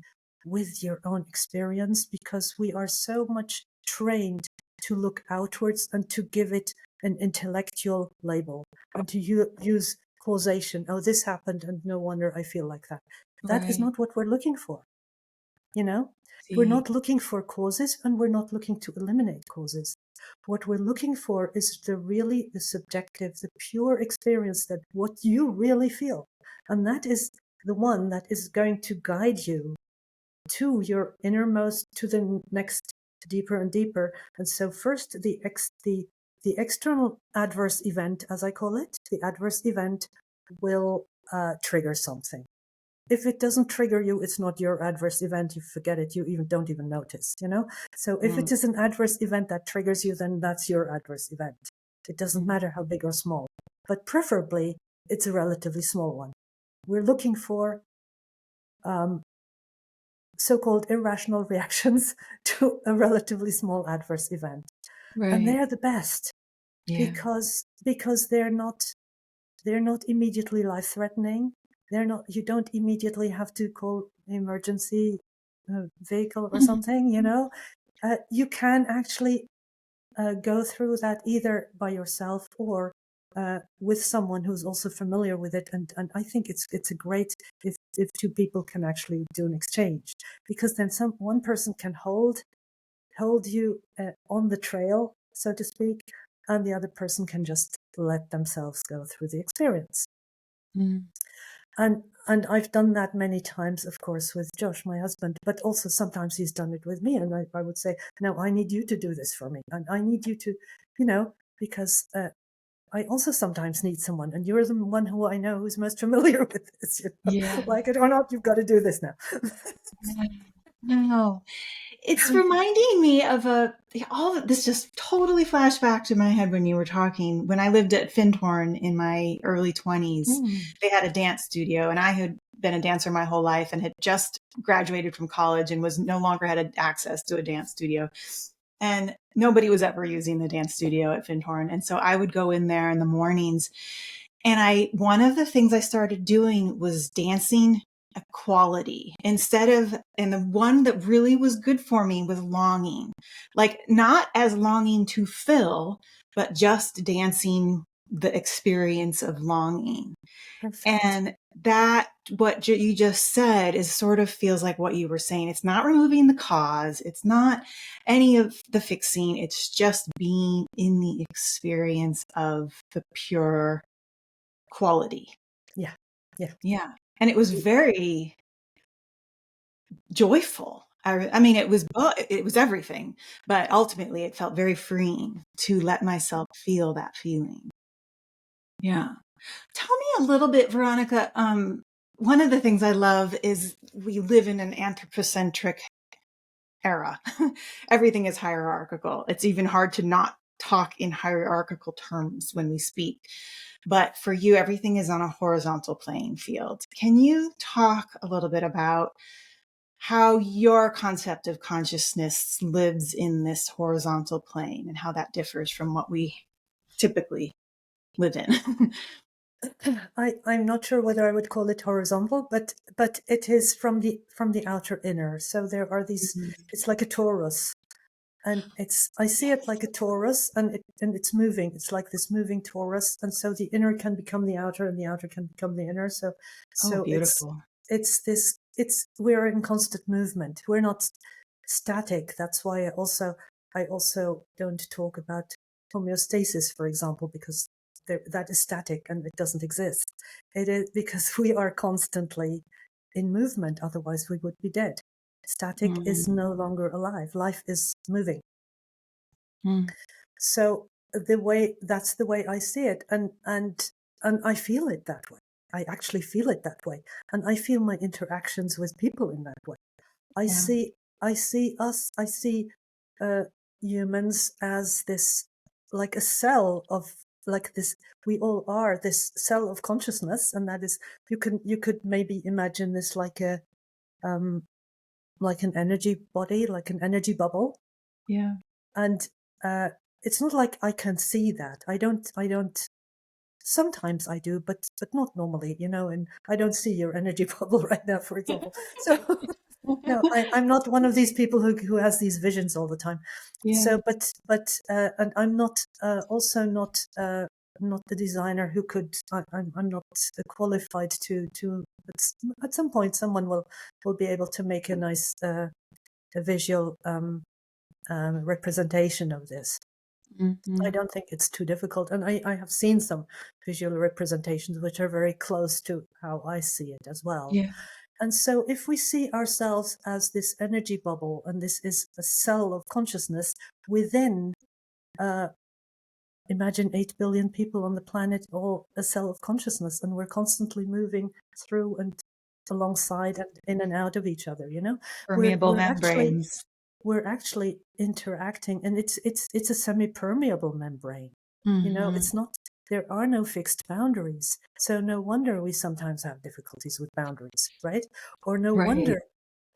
with your own experience, because we are so much trained to look outwards and to give it an intellectual label and to use causation. Oh, this happened, and no wonder I feel like that. That is not what we're looking for. We're not looking for causes, and we're not looking to eliminate causes. What we're looking for is the subjective, the pure experience, that what you really feel. And that is the one that is going to guide you to your innermost, to the next deeper and deeper. And so first, the external adverse event, as I call it, the adverse event will trigger something. If it doesn't trigger you, it's not your adverse event. You forget it. You don't even notice, So if it is an adverse event that triggers you, then that's your adverse event. It doesn't matter how big or small, but preferably it's a relatively small one. We're looking for so-called irrational reactions to a relatively small adverse event. And they're the best because they're not immediately life-threatening. You don't immediately have to call emergency vehicle or something, you can actually go through that either by yourself or with someone who's also familiar with it. And I think it's a great if 2 people can actually do an exchange, because then one person can hold you on the trail, so to speak, and the other person can just let themselves go through the experience. And I've done that many times, of course, with Josh, my husband, but also sometimes he's done it with me. And I would say, no, I need you to do this for me. And I need you to, because I also sometimes need someone. And you're the one who I know who's most familiar with this. Like it or not, you've got to do this now. No. It's reminding me of all of this just totally flashed back to my head when you were talking. When I lived at Findhorn in my early 20s, they had a dance studio, and I had been a dancer my whole life and had just graduated from college and was no longer had access to a dance studio. And nobody was ever using the dance studio at Findhorn. And so I would go in there in the mornings, and one of the things I started doing was dancing a quality instead of, and the one that really was good for me was longing, like not as longing to fill, but just dancing the experience of longing. Perfect. And that, what you just said, is sort of feels like what you were saying. It's not removing the cause. It's not any of the fixing. It's just being in the experience of the pure quality. Yeah. Yeah. Yeah. And it was very joyful. I mean, it was everything, but ultimately it felt very freeing to let myself feel that feeling. Yeah. Tell me a little bit, Veronika. One of the things I love is we live in an anthropocentric era. Everything is hierarchical. It's even hard to not talk in hierarchical terms when we speak. But for you, everything is on a horizontal playing field. Can you talk a little bit about how your concept of consciousness lives in this horizontal plane and how that differs from what we typically live in? I'm not sure whether I would call it horizontal, but it is from the outer inner. So there are these. It's like a torus, and I see it like a torus, and it's moving. It's like this moving torus, and so the inner can become the outer, and the outer can become the inner. So Oh, so beautiful. it's this. We're in constant movement. We're not static. That's why I also don't talk about homeostasis, for example, because that is static and it doesn't exist. It is because we are constantly in movement, otherwise we would be dead. Static is Mm, no longer alive. Life is moving. mm, So that's the way I see it, and I feel it that way. I actually feel it that way, and I feel my interactions with people in that way. I yeah, see I see us I see uh, humans as this, like a cell of, like this, we all are this cell of consciousness, and that is, you could maybe imagine this um like an energy body, like an energy bubble. yeah. And uh it's not like I can see that. I don't Sometimes I do, but not normally, and I don't see your energy bubble right now, for example. So no, I'm not one of these people who has these visions all the time. Yeah. So, and I'm not also not the designer who could. I'm not qualified to. At some point, someone will be able to make a nice a visual representation of this. I Mm-hmm. don't think it's too difficult, and I have seen some visual representations which are very close to how I see it as well. Yeah. And so, if we see ourselves as this energy bubble, and this is a cell of consciousness within, uh, imagine 8 billion people on the planet, all a cell of consciousness, and we're constantly moving through and alongside and in and out of each other. We're Permeable we're actually membranes. we're actually interacting, and it's a semi-permeable membrane. Mm-hmm. It's not, there are no fixed boundaries. So no wonder we sometimes have difficulties with boundaries, right? Or no Right. wonder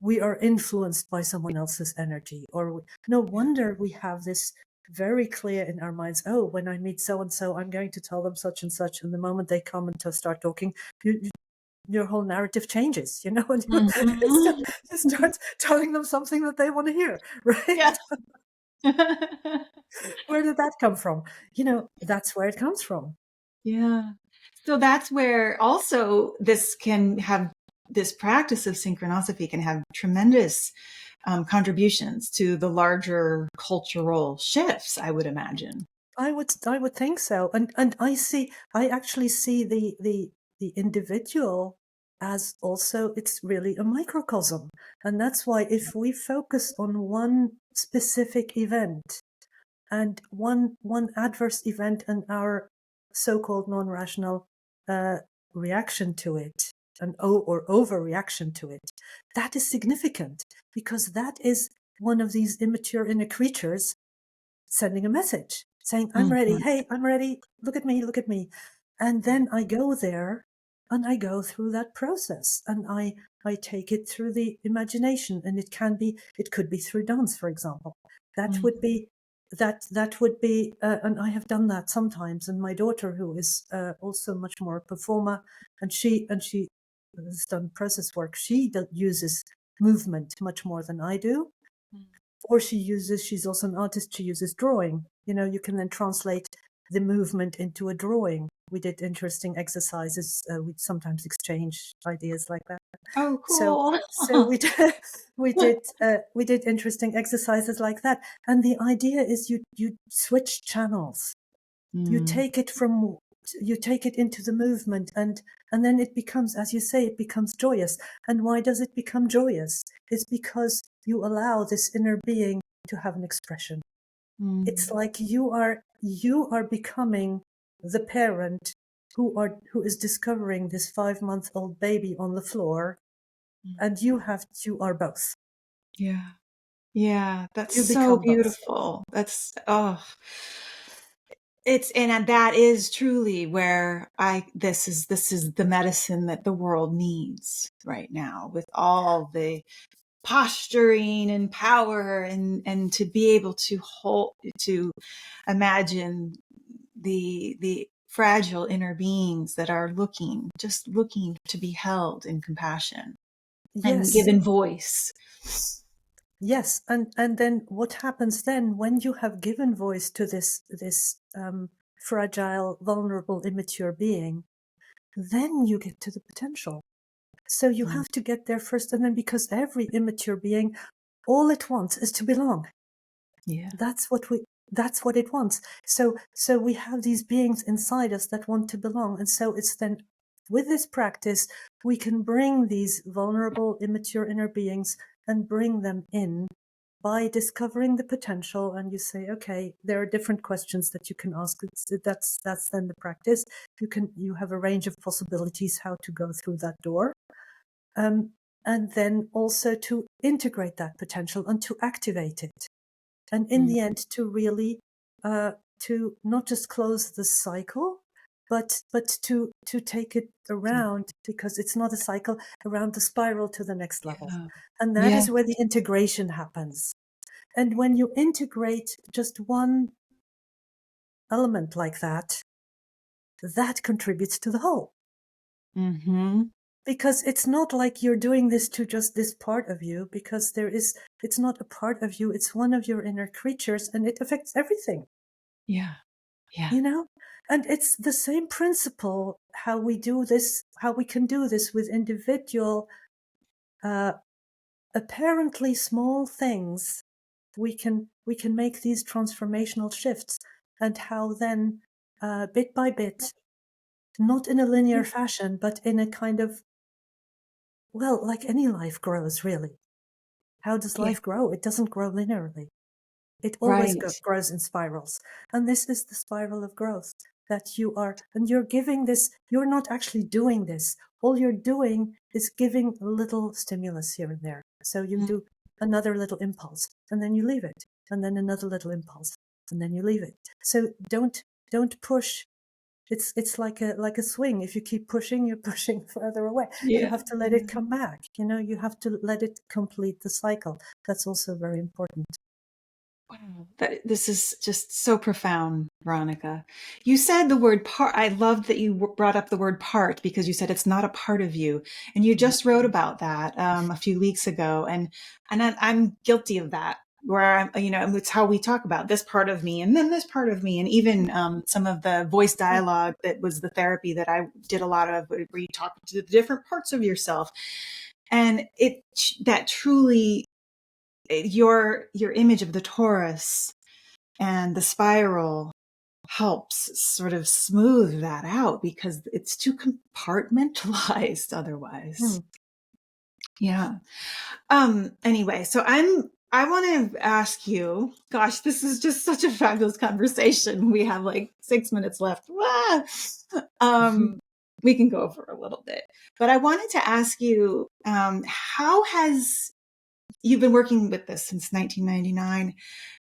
we are influenced by someone else's energy, or no wonder we have this very clear in our minds. Oh, when I meet so and so, I'm going to tell them such and such, and the moment they come and to start talking, your whole narrative changes, and Mm-hmm. you start telling them something that they want to hear, right? Yes. Where did that come from? That's where it comes from. Yeah. So that's where also this practice of synchronosophy can have tremendous contributions to the larger cultural shifts, I would imagine. I would think so, and I actually see the individual as also, it's really a microcosm, and that's why if we focus on one specific event, and one adverse event, and our so-called non-rational uh, reaction to it, or overreaction to it, that is significant, because that is one of these immature inner creatures sending a message saying, I'm ready. Mhm. Hey, I'm ready. Look at me. Look at me. And then I go there, and I go through that process, and I take it through the imagination, and it could be through dance, for example. That Mm. would be, that would be, and I have done that sometimes. And my daughter, who is also much more a performer, and she has done process work, she uses movement much more than I do. Or she's also an artist, she uses drawing. You can then translate the movement into a drawing. We did interesting exercises. We sometimes exchange ideas like that. Oh, So, cool. so we did, we did interesting exercises like that. And the idea is you switch channels. You Mm, take it into the movement, and then it becomes, as you say, it becomes joyous. And why does it become joyous? It's because you allow this inner being to have an expression. It's mm, like you are becoming the parent who is discovering this 5-month-old baby on the floor, mm. and you are both. Yeah. Yeah, that's You so become both. beautiful. That's and that is truly where this is the medicine that the world needs right now, with all the posturing and power, and to be able to imagine the fragile inner beings that are just looking to be held in compassion and Yes. given voice. Yes, and then what happens then when you have given voice to this fragile, vulnerable, immature being? Then you get to the potential. So you Mm, have to get there first, and then, because every immature being, all it wants is to belong. yeah. That's what it wants. So we have these beings inside us that want to belong, and so it's then, with this practice, we can bring these vulnerable, immature inner beings and bring them in by discovering the potential. And you say, okay, there are different questions that you can ask. That's then the practice. You have a range of possibilities how to go through that door. And then also to integrate that potential and to activate it. And in Mm, the end, to really to not just close the cycle, but to take it around, because it's not a cycle, around the spiral to the next level. yeah. And that Yeah. is where the integration happens. And when you integrate just one element like that, that contributes to the whole. Mm-hmm. Because it's not like you're doing this to just this part of you, because it's not a part of you, it's one of your inner creatures, and it affects everything. Yeah. Yeah. you know and it's the same principle, how we do this, how we can do this with individual, uh, apparently small things. We can make these transformational shifts, and how then, bit by bit, not in a linear fashion, but in a kind of, well, like any life grows, really. How does Yeah. life grow? It doesn't grow linearly. It always Right. grows in spirals. And this is the spiral of growth, that you're giving this, you're not actually doing this. All you're doing is giving a little stimulus here and there. So you Mm, do another little impulse, and then you leave it, and then another little impulse, and then you leave it. So don't push. It's like a swing. If you keep pushing, you're pushing further away. You yeah. have to let it come back. You have to let it complete the cycle. That's also very important. Wow. This is just so profound, Veronika. You said the word part. I loved that you brought up the word part, because you said it's not a part of you. And you just wrote about that a few weeks ago. And I'm guilty of that, where it's how we talk about this part of me and then this part of me. And even some of the voice dialogue, that was the therapy that I did a lot of, where you talk to the different parts of yourself. And that truly, your image of the torus and the spiral helps sort of smooth that out, because it's too compartmentalized otherwise. Hmm. Yeah. Anyway, so I want to ask you, gosh, this is just such a fabulous conversation. We have like 6 minutes left. Ah! um we can go for a little bit, but I wanted to ask you, how has you've been working with this since 1999.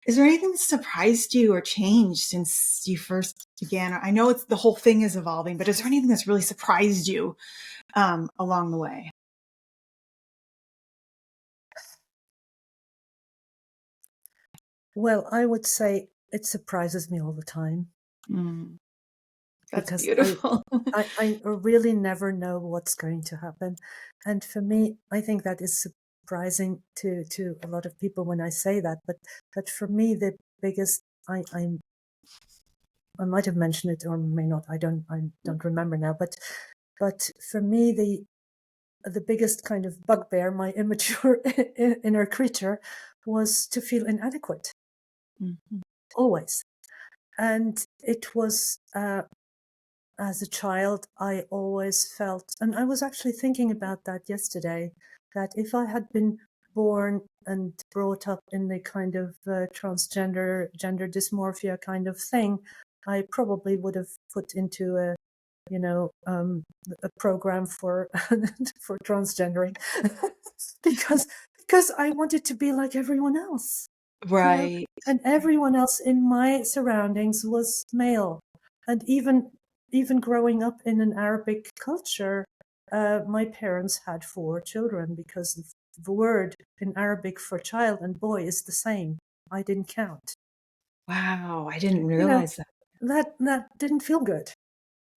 Is there anything that surprised you or changed since you first began? I know the whole thing is evolving, but is there anything that's really surprised you along the way? Well, I would say it surprises me all the time. Mm, That's because beautiful. I really never know what's going to happen. And for me, I think that is surprising to a lot of people when I say that. But for me, the biggest, I might have mentioned it or may not. I don't remember now. But for me, the biggest kind of bugbear, my immature inner creature, was to feel inadequate Mhm. always. And it was as a child, I always felt, and I was actually thinking about that yesterday, that if I had been born and brought up in the kind of transgender, gender dysmorphia kind of thing, I probably would have put into a program for for transgendering because I wanted to be like everyone else, Right. and everyone else in my surroundings was male, and even growing up in an Arabic culture, my parents had 4 children because the word in Arabic for child and boy is the same. I didn't count. Wow, I didn't You know, realize that. that didn't feel good.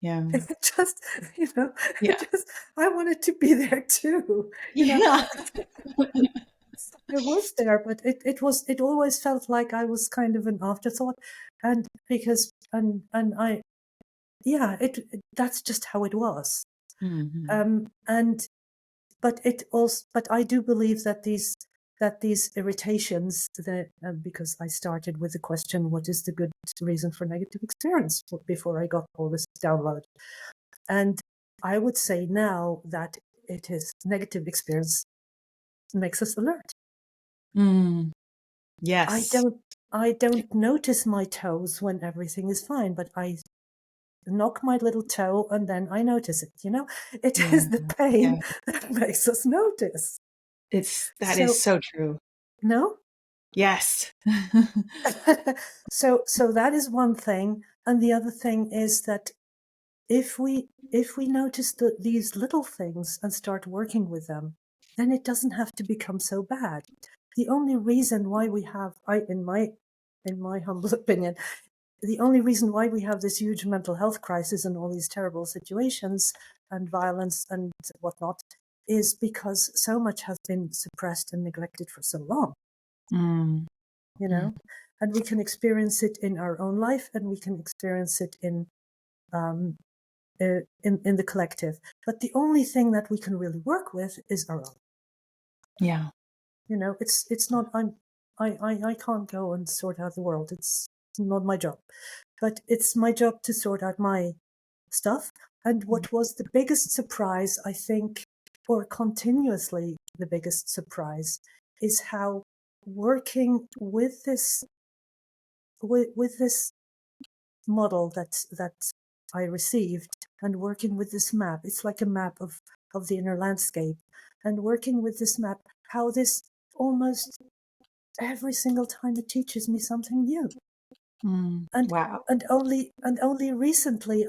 Yeah. It just, you know, Yeah. it just, I wanted to be there too. You know, Yeah. I was there, but it always felt like I was kind of an afterthought. And because, and I, yeah, that's just how it was. Mhm. And but I do believe that these irritations, that because I started with the question, what is the good reason for negative experience, before I got all this download, and I would say now that it is negative experience makes us alert. Mm. I Yes. don't I don't notice my toes when everything is fine, but I knock my little toe and then I notice it, It Yeah. is the Yeah. pain that makes us notice. That is So, so true. no? Yes. So that is one thing, and the other thing is that if we notice these little things and start working with them, then it doesn't have to become so bad. The only reason why we have, in my humble opinion, the only reason why we have this huge mental health crisis and all these terrible situations and violence and whatnot is because so much has been suppressed and neglected for so long, Mm. you Mm. know, and we can experience it in our own life, and we can experience it um, in the collective. But the only thing that we can really work with is our own. Yeah. It's not. I can't go and sort out the world. It's not my job. But it's my job to sort out my stuff. And Mm. what was the biggest surprise, I think, or continuously the biggest surprise, is how working with this model that I received, and working with this map, it's like a map of the inner landscape, and working with this map, how this almost every single time it teaches me something new. Mm. and Wow. and only recently,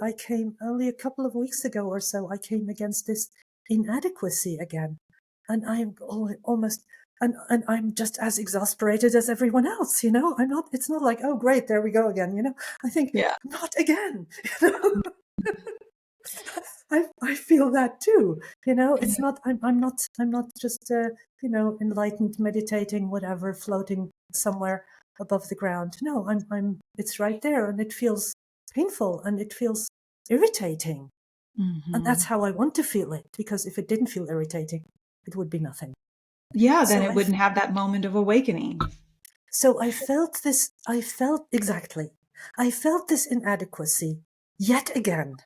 only a couple of weeks ago or so, I came against this inadequacy again, and I'm almost, and I'm just as exasperated as everyone else. I'm not. It's not like, oh great, there we go again. I think, Yeah. not again. I feel that too. It's not. I'm not just enlightened, meditating, whatever, floating somewhere above the ground. No, I'm. It's right there, and it feels painful, and it feels irritating, and that's Mhm. how I want to feel it. Because if it didn't feel irritating, it would be nothing. Yeah, then So it I. wouldn't have that moment of awakening. So I felt this. I felt exactly. I felt this inadequacy yet again,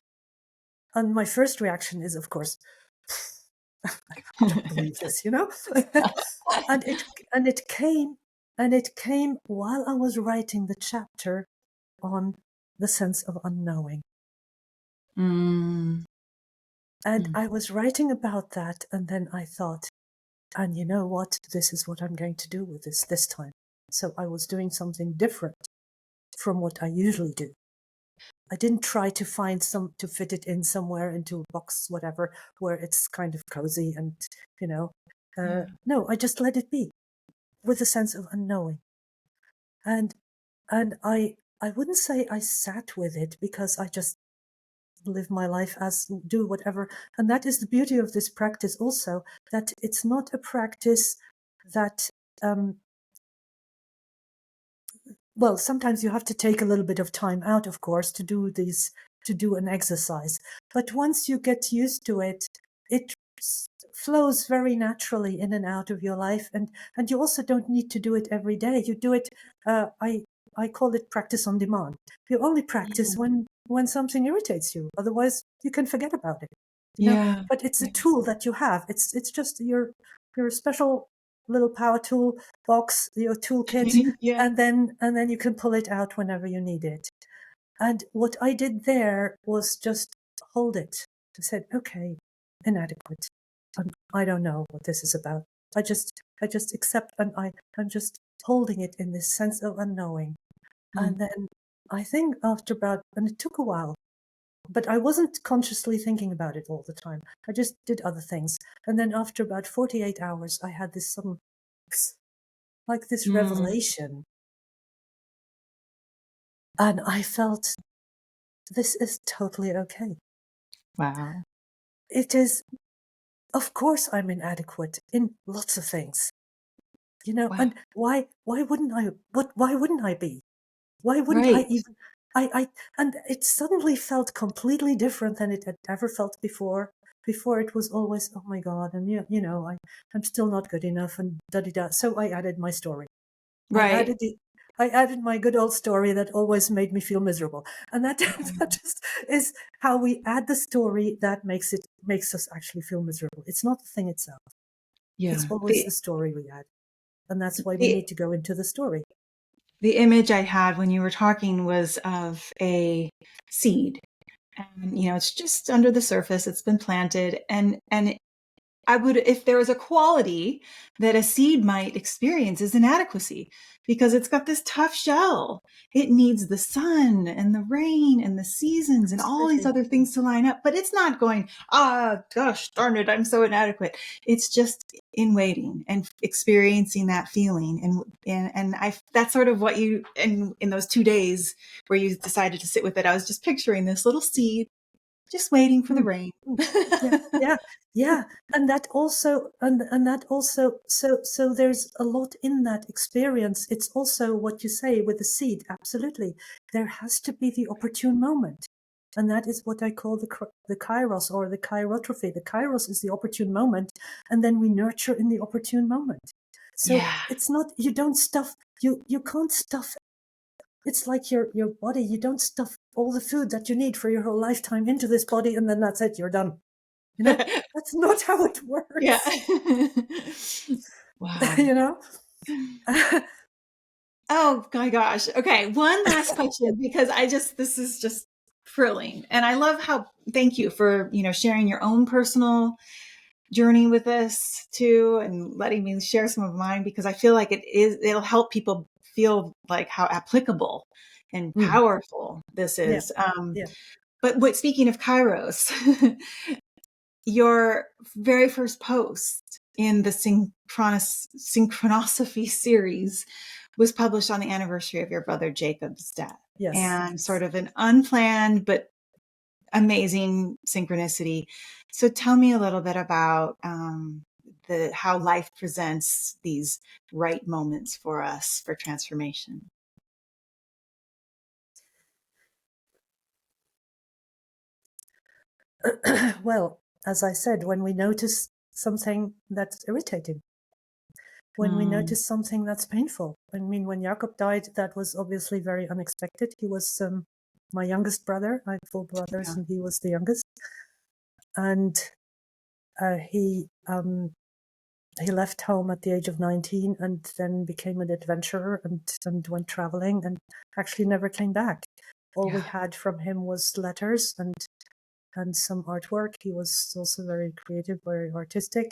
and my first reaction is, of course, I don't believe this, and it came while I was writing the chapter on the sense of unknowing. Mm. And Mm. I was writing about that, and then I thought, and you know what? This is what I'm going to do with this time. So I was doing something different from what I usually do. I didn't try to find to fit it in somewhere into a box, whatever, where it's kind of cozy and, you know, Yeah. no, I just let it be with a sense of unknowing. And I wouldn't say I sat with it, because I just live my life as, do whatever. And that is the beauty of this practice also, that it's not a practice that, well, sometimes you have to take a little bit of time out, of course, to do an exercise. But once you get used to it, it flows very naturally in and out of your life. And you also don't need to do it every day. You do it, I call it practice on demand. You only practice when something irritates you. Otherwise, you can forget about it. Yeah. But it's a tool that you have. It's just your special little power tool box, your toolkit, Yeah. and then you can pull it out whenever you need it. And what I did there was just hold it. I said, okay, inadequate. I don't know what this is about. I just accept, and I'm just holding it in this sense of unknowing. And then I think after about, and it took a while, but I wasn't consciously thinking about it all the time. I just did other things. And then after about 48 hours, I had this sudden, like this revelation. And I felt, this is totally okay. Wow. It is, of course, I'm inadequate in lots of things, Wow. and why wouldn't I, why wouldn't I be? Why wouldn't I Right. even, and it suddenly felt completely different than it had ever felt before. Before it was always, oh my God, and I'm still not good enough, and da-da-da. So I added my story. I Right. added the, I added my good old story that always made me feel miserable. And that, that just is how we add the story that makes us actually feel miserable. It's not the thing itself. It's Yeah. always the story we add. And that's why we The need to go into the story. the image I had when you were talking was of a seed. And it's just under the surface, it's been planted, and I would, if there was a quality that a seed might experience, is inadequacy, because it's got this tough shell. It needs the sun and the rain and the seasons and all these Absolutely. other things to line up, but it's not going, gosh, darn it, I'm so inadequate. It's just in waiting and experiencing that feeling. And that's sort of what you, in those 2 days where you decided to sit with it, I was just picturing this little seed just waiting for the Mm, rain. mm. Yeah, yeah, yeah. And that also, and that also, so there's a lot in that experience. It's also what you say with the seed. Absolutely. There has to be the opportune moment. And that is what I call the kairos, or the kairotrophy. The kairos is the opportune moment, and then we nurture in the opportune moment. So Yeah. it's not, you don't stuff, you can't stuff. It's like your body. You don't stuff all the food that you need for your whole lifetime into this body, and then that's it, you're done. That's not how it Yeah. works. Wow. you know? Oh my gosh. Okay. One last question, because this is just thrilling. And I love how, thank you for, sharing your own personal journey with this too, and letting me share some of mine, because I feel like it'll help people feel like how applicable and Mm, powerful this yeah, is. yeah. But speaking of Kairos, your very first post in the Synchronosophy series was published on the anniversary of your brother Jacob's death. Yes. And sort of an unplanned but amazing synchronicity. So tell me a little bit about how life presents these right moments for us for transformation. Well, as I said, when we notice something that's irritating, when we Mm, notice something that's painful. I mean, when Jakob died, that was obviously very unexpected. He was my youngest brother. I have four brothers, yeah. and he was the youngest. And he left home at the age of 19, and then became an adventurer, and went traveling, and actually never came back. All we Yeah. had from him was letters and some artwork. He was also very creative, very artistic.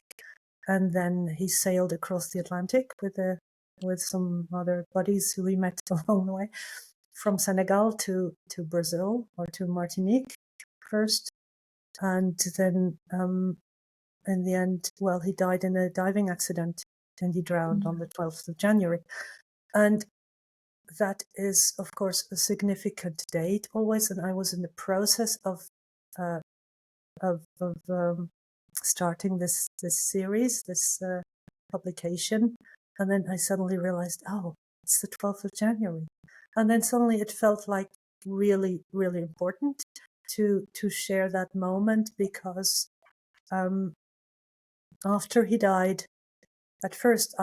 And then he sailed across the Atlantic with some other buddies who he met along the way, from Senegal to Brazil, or to Martinique first. And then in the end, well, he died in a diving accident, and he drowned on the 12th of January. And that is, of course, a significant date always. And I was in the process of of starting this series, this publication, and then I suddenly realized, oh, it's the 12th of January, and then suddenly it felt like really, really important to share that moment, because after he died, at first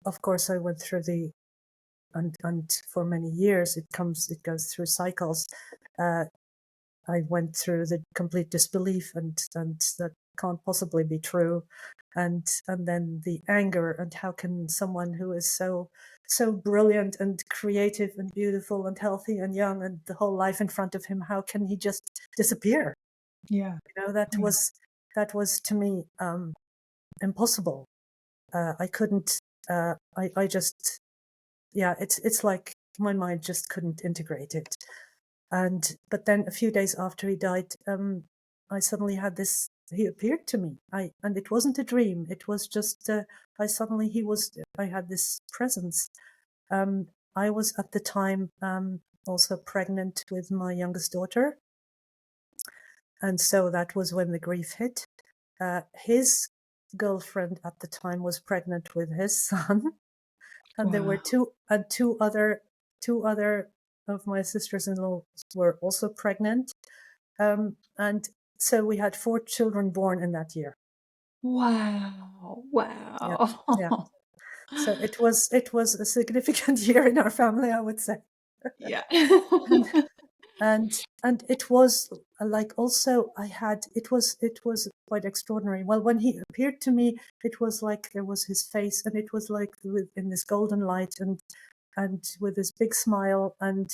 of course, I went through and for many years it goes through cycles. I went through the complete disbelief and that can't possibly be true, and then the anger, and how can someone who is so brilliant and creative and beautiful and healthy and young and the whole life in front of him, how can he just disappear? Yeah. That was to me impossible. I couldn't. I just, yeah. It's like my mind just couldn't integrate it. But then a few days after he died, I suddenly had this. He appeared to me. And it wasn't a dream. It was just. I had this presence. I was at the time also pregnant with my youngest daughter, and so that was when the grief hit. His girlfriend at the time was pregnant with his son, and there were Wow. two other of my sisters-in-law were also pregnant, and so we had 4 children born in that year. Wow. Yeah, yeah. Wow. So it was a significant year in our family, I would say. Yeah. and and it was like, also it was quite extraordinary. Well, when he appeared to me, it was like there was his face, and it was like in this golden light, and with this big smile, and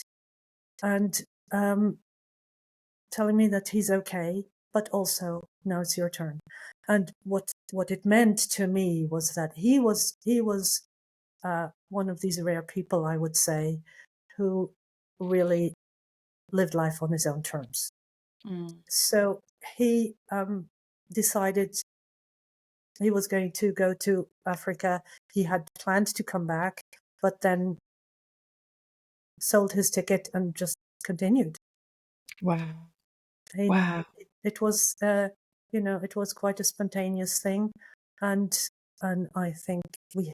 telling me that he's okay, but also, now it's your turn. And what it meant to me was that he was one of these rare people, I would say, who really lived life on his own terms. Mm. So he decided he was going to go to Africa. He had planned to come back, but then sold his ticket and just continued. Wow. He, Wow. it was, it was quite a spontaneous thing, and I think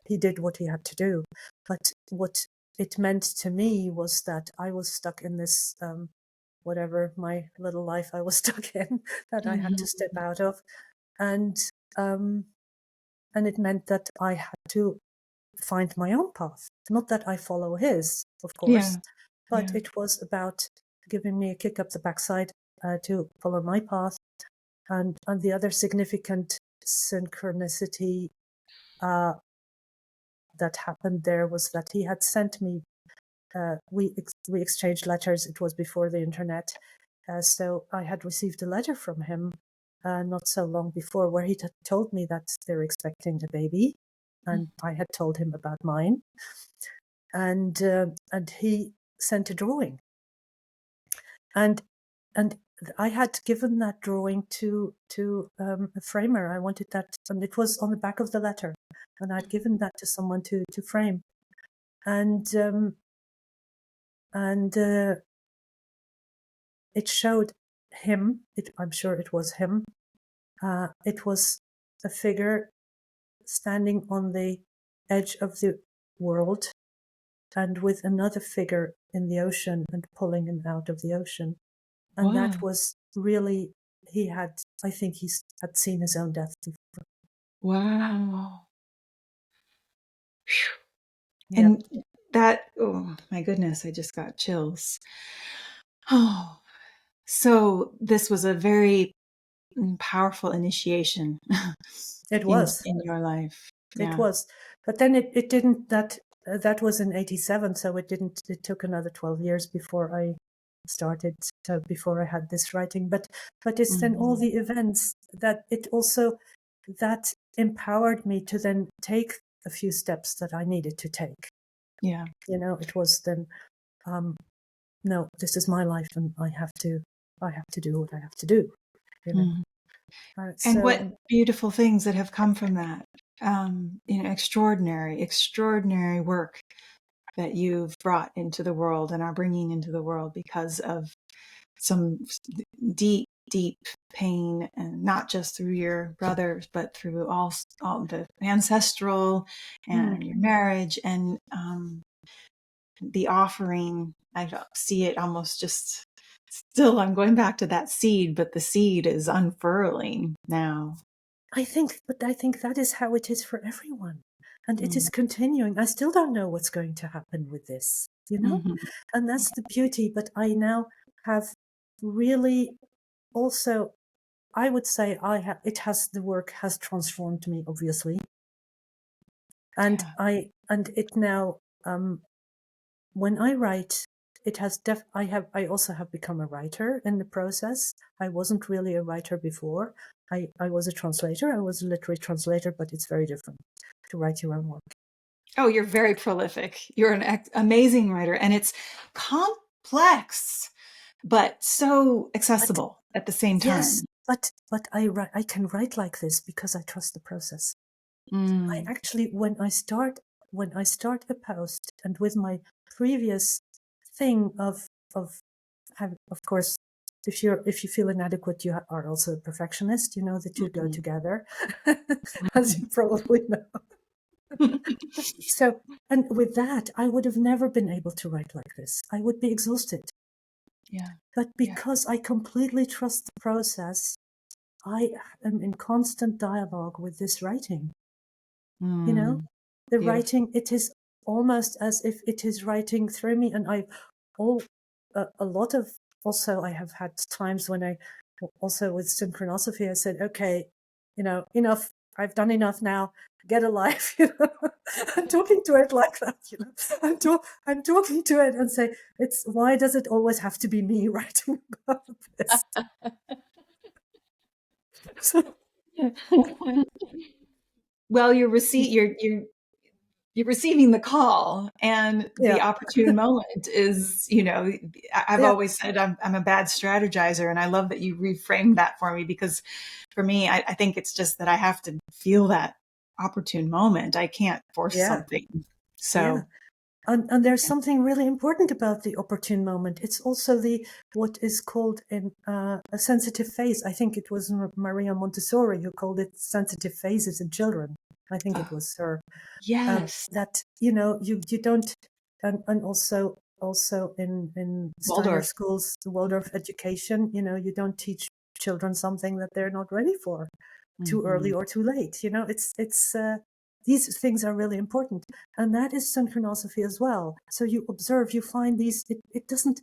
he did what he had to do. But what it meant to me was that I was stuck in this, whatever my little life I was stuck in, that I had to step Mhm. out of, and um, and it meant that I had to find my own path. Not that I follow his, of course, Yeah. but Yeah. it was about giving me a kick up the backside to follow my path. And the other significant synchronicity uh, that happened there was that he had sent me. We exchanged letters. It was before the internet, so I had received a letter from him not so long before, where he told me that they're expecting a baby, and I had told him about mine, and he sent a drawing, and and I had given that drawing to a framer. I wanted that, and it was on the back of the letter, and I'd given that to someone to frame, and and it showed him. I'm sure it was him. It was a figure standing on the edge of the world, and with another figure in the ocean and pulling him out of the ocean. And that Wow. was really, I think he had seen his own death before. Wow. Phew. Yeah, And that, oh my goodness, I just got chills. Oh, so this was a very powerful initiation it in was. your life. It Yeah. was. But then it didn't, that was in 87. So it took another 12 years before I started, before I had this writing. But it's then all Mhm. the events that empowered me to then take a few steps that I needed to take. Yeah. It was then, no, this is my life, and I have to do what I have to do. You know. Mhm. And So what beautiful things that have come from that. Extraordinary, extraordinary work that you've brought into the world and are bringing into the world because of some deep deep pain, and not just through your brothers, but through all the ancestral and your marriage and the offering. I see it almost just still. I'm going back to that seed, but the seed is unfurling now. I think that is how it is for everyone. And it is Mm. continuing. I still don't know what's going to happen with this, you know? Mhm. And that's the beauty. But I now have really also, I would say the work has transformed me, obviously. And Yeah. it now, when I write, I also have become a writer in the process. I wasn't really a writer before. I was a translator. I was a literary translator, but it's very different to write your own work. Oh, you're very prolific. You're an amazing writer, and it's complex, but so But accessible at the same yes, time. but I can write like this because I trust the process. I Mm. actually, when I start a post, and with my previous thing of of course, if you feel inadequate, you are also a perfectionist. You know, the two go Mhm. together, as you probably know. So, and with that, I would have never been able to write like this. I would be exhausted. Yeah. But Yeah. because I completely trust the process, I am in constant dialogue with this writing. You know, Mm. the Beautiful. writing, it is almost as if it is writing through me. And all a lot of also, I have had times when I also with Synchronosophy, I said, okay, enough. I've done enough now. Get a life. I'm talking to it like that. I'm talking to it and say, it's why does it always have to be me writing about this? So, Well, you're receiving the call, and yeah, the opportune moment is, I've yeah, always said I'm a bad strategizer, and I love that you reframed that for me, because for me, I think it's just that I have to feel that opportune moment. I can't force yeah, something. yeah. So, And there's yeah. something really important about the opportune moment. It's also the what is called in a sensitive phase. I think it was Maria Montessori who called it sensitive phases in children. I think it Oh, was her. yes. That you don't, and also in Steiner Waldorf. schools, the Waldorf education, you don't teach children something that they're not ready for too early Hmm. or too late. It's these things are really important, and that is synchronosophy as well. So you observe, you find these. It doesn't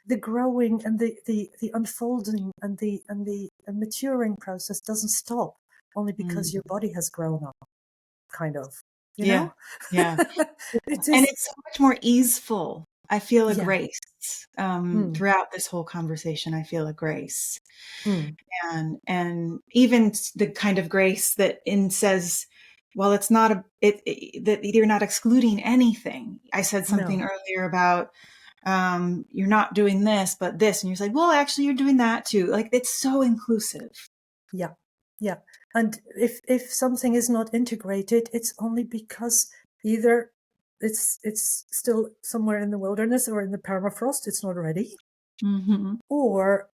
the growing and the unfolding and the maturing process doesn't stop only because your Mm. body has grown up, kind of, you Yeah. know. Yeah. It And is, it's so much more easeful. I feel a yeah. grace Mm, throughout this whole conversation. I feel a grace, mm, and even the kind of grace that in says, well, it's not that you're not excluding anything. I said something no, earlier about you're not doing this, but this, and you're like, well, actually, you're doing that too. Like, it's so inclusive. yeah, yeah. And if something is not integrated, it's only because either it's still somewhere in the wilderness or in the permafrost, it's not ready, Hmm. or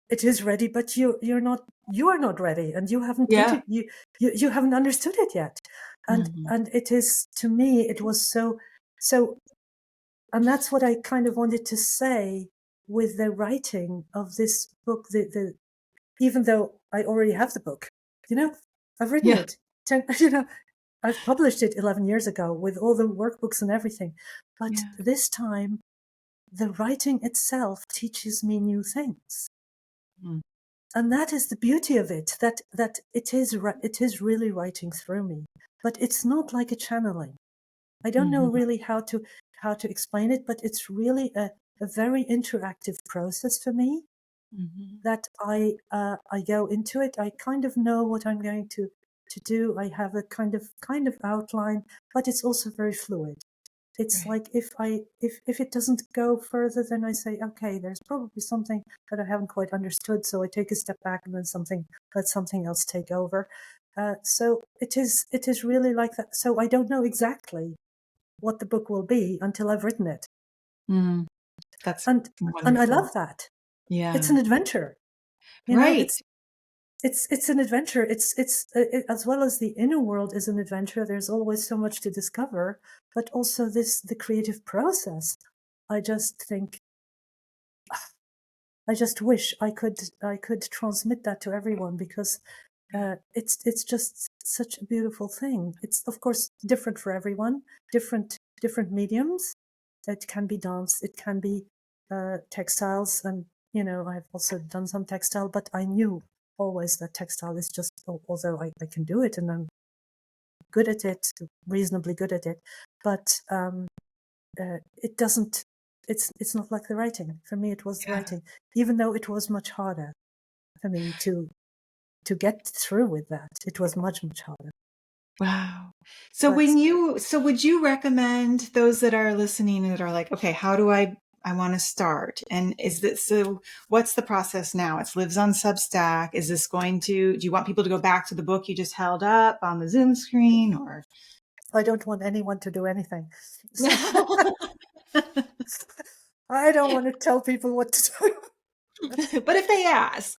it is ready, but you are not ready, and you haven't Yeah. you haven't understood it yet. and Hmm. and it is, to me, it was so, and that's what I kind of wanted to say with the writing of this book. The Even though I already have the book, I've written Yeah. it. I've published it 11 years ago with all the workbooks and everything. But Yeah. this time, the writing itself teaches me new things. Mm. And that is the beauty of it, that it is really writing through me. But it's not like a channeling. I don't know Hmm. really how to explain it, but it's really a very interactive process for me, Hmm. that I go into it. I kind of know what I'm going to do. I have a kind of outline, but it's also very fluid. It's Right. like, if it doesn't go further, then I say, okay, there's probably something that I haven't quite understood, so I take a step back and then let something else take over. So it is really like that. So I don't know exactly what the book will be until I've written it, Mm. That's and I wonderful. love that. It's Yeah. an adventure. You know, Right. it's an adventure. As well as the inner world is an adventure. There's always so much to discover, but also the creative process. I just think, I just wish I could transmit that to everyone, because it's just such a beautiful thing. It's of course different for everyone, different mediums. It can be dance, it can be textiles, and I've also done some textile, but I knew always that textile is just, although I can do it and I'm good at it, reasonably good at it, but it doesn't. It's not like the writing. For me, it was the Yeah. writing, even though it was much harder for me to get through with that. It was much harder. Wow. So But would you recommend those that are listening that are like, okay, how do I want to start? And what's the process now? It lives on Substack. Is this do you want people to go back to the book you just held up on the Zoom screen, or? I don't want anyone to do anything. So I don't want to tell people what to do. But if they ask.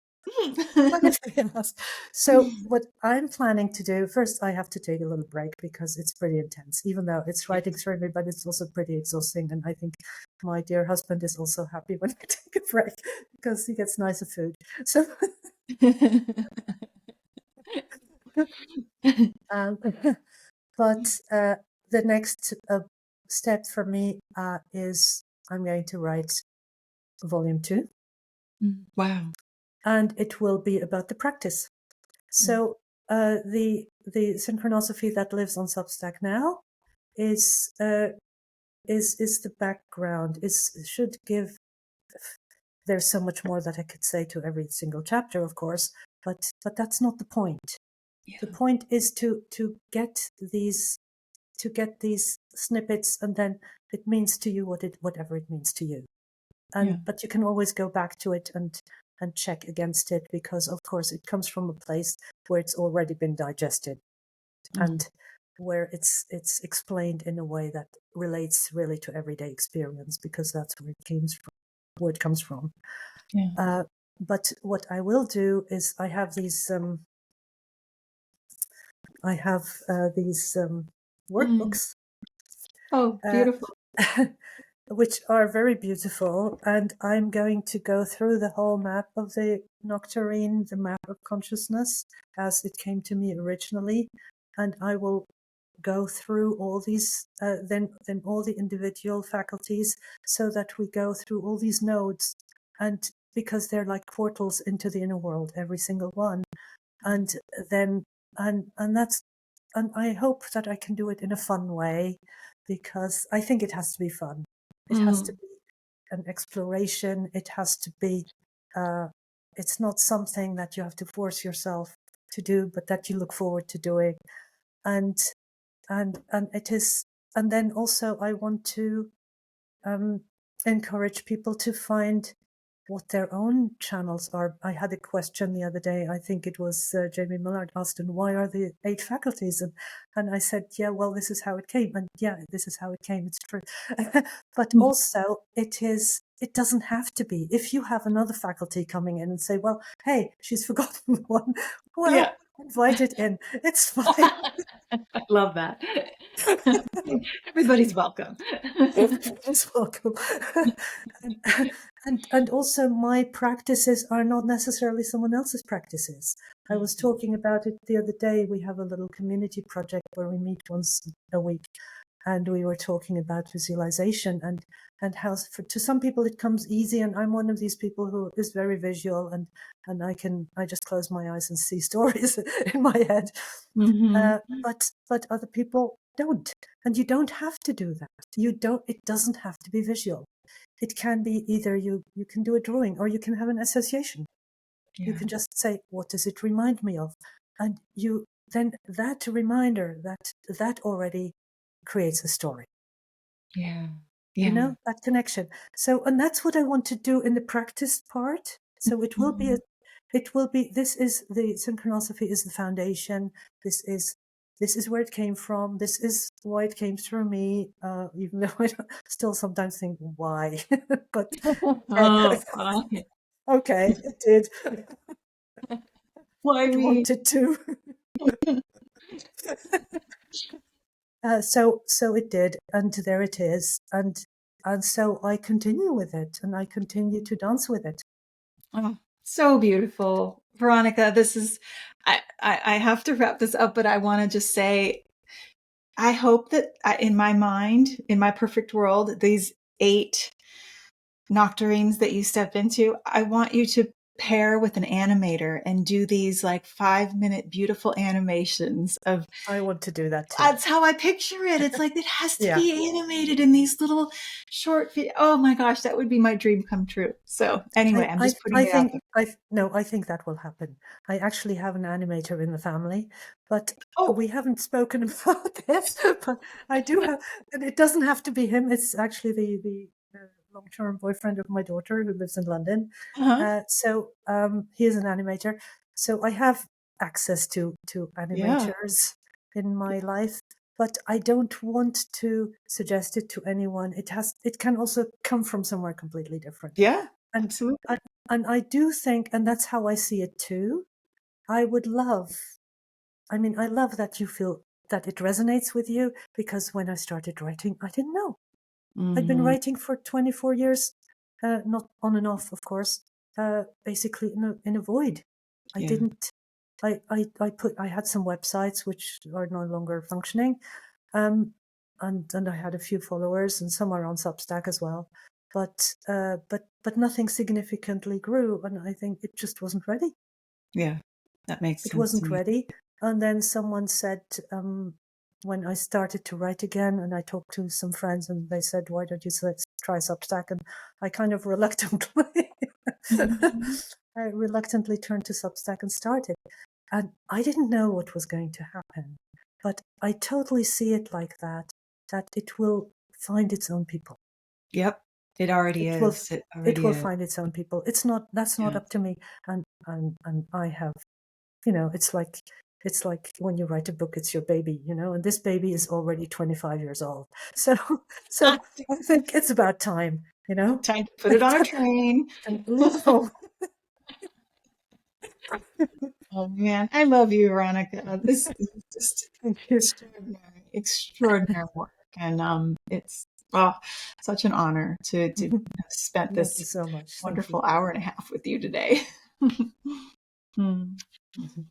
But if they ask. So what I'm planning to do, first I have to take a little break because it's pretty intense, even though it's writing through me, but it's also pretty exhausting. And I think my dear husband is also happy when I take a break because he gets nicer food. So um, but the next step for me is I'm going to write volume 2. Wow. And it will be about the practice. So the synchronosophy that lives on Substack now is the background. Should give. There's so much more that I could say to every single chapter, of course, but that's not the point. Yeah. The point is to get these snippets, and then it means to you whatever it means to you. But you can always go back to it and check against it, because of course it comes from a place where it's already been digested and where it's explained in a way that relates really to everyday experience, because that's where it comes from. Yeah. But what I will do is I have these workbooks. Oh, beautiful. Which are very beautiful, and I'm going to go through the whole map of the Nocturne, the map of consciousness as it came to me originally, and I will go through all these, then all the individual faculties, so that we go through all these nodes, and because they're like portals into the inner world, every single one, and then and I hope that I can do it in a fun way, because I think it has to be fun. It has to be an exploration. It has to be, it's not something that you have to force yourself to do, but that you look forward to doing. And it is, and then also I want to encourage people to find what their own channels are. I had a question the other day, I think it was Jamie Millard asked, and why are the 8 faculties? And I said, yeah, well, this is how it came. And yeah, this is how it came, it's true. But also it doesn't have to be. If you have another faculty coming in and say, well, hey, she's forgotten one, well, invite it in. It's fine. I love that. Everybody's welcome. Everybody's welcome. and also my practices are not necessarily someone else's practices. I was talking about it the other day. We have a little community project where we meet once a week, and we were talking about visualization and how to some people it comes easy, and I'm one of these people who is very visual, and I just close my eyes and see stories in my head. But other people don't, and you don't have to do that. It doesn't have to be visual. It can be either you can do a drawing, or you can have an association. You can just say, what does it remind me of? And then that reminder, that already creates a story. Yeah. That connection. So, and that's what I want to do in the practice part. So it will be this is the synchronosophy is the foundation. This is where it came from. This is why it came through me, even though I still sometimes think why. But Oh, Okay, it did. Well, I It mean, wanted to. So it did, and there it is, and so I continue with it, and I continue to dance with it. oh, so beautiful. Veronika, this is, I have to wrap this up, but I want to just say, I hope that in my mind, in my perfect world, these 8 nocturnes that you step into, I want you to pair with an animator and do these like 5-minute beautiful animations of, I want to do that too. that's how I picture it. It's like it has to Yeah. be animated in these little short oh my gosh, that would be my dream come true. So anyway, I'm just putting I it out think there. no, I think that will happen. I actually have an animator in the family, but Oh, we haven't spoken about this. But I do have, and it doesn't have to be him. It's actually the long-term boyfriend of my daughter who lives in London. uh-huh. He is an animator. So I have access to Yeah. animators in my life, but I don't want to suggest it to anyone. It can also come from somewhere completely different. Yeah, And absolutely. and and I do think, and that's how I see it too. I would love, I mean, I love that you feel that it resonates with you, because when I started writing, I didn't know. I'd been Hmm. writing for 24 years, not on and off, of course, basically in a void. I Yeah. didn't, I had some websites which are no longer functioning. Um, and I had a few followers, and some are on Substack as well. But nothing significantly grew, and I think it just wasn't ready. Yeah. That makes It sense to wasn't me. ready. And then someone said, when I started to write again, and I talked to some friends, and they said, "Why don't you try Substack?" And I kind of reluctantly, Mhm. I reluctantly turned to Substack and started. And I didn't know what was going to happen, but I totally see it like that, that it will find its own people. Yep. It already It will is. It it already will is. find its own people. That's not Yeah. up to me. And I have, it's like when you write a book, it's your baby, and this baby is already 25 years old. So so I think it's about time, Time to put it on a train. and leave home. Oh man, I love you, Veronica. This is just Thank you. extraordinary, extraordinary work, and it's such an honor to have spent Love you this so much. Thank you. wonderful hour and a half with you today. Hmm.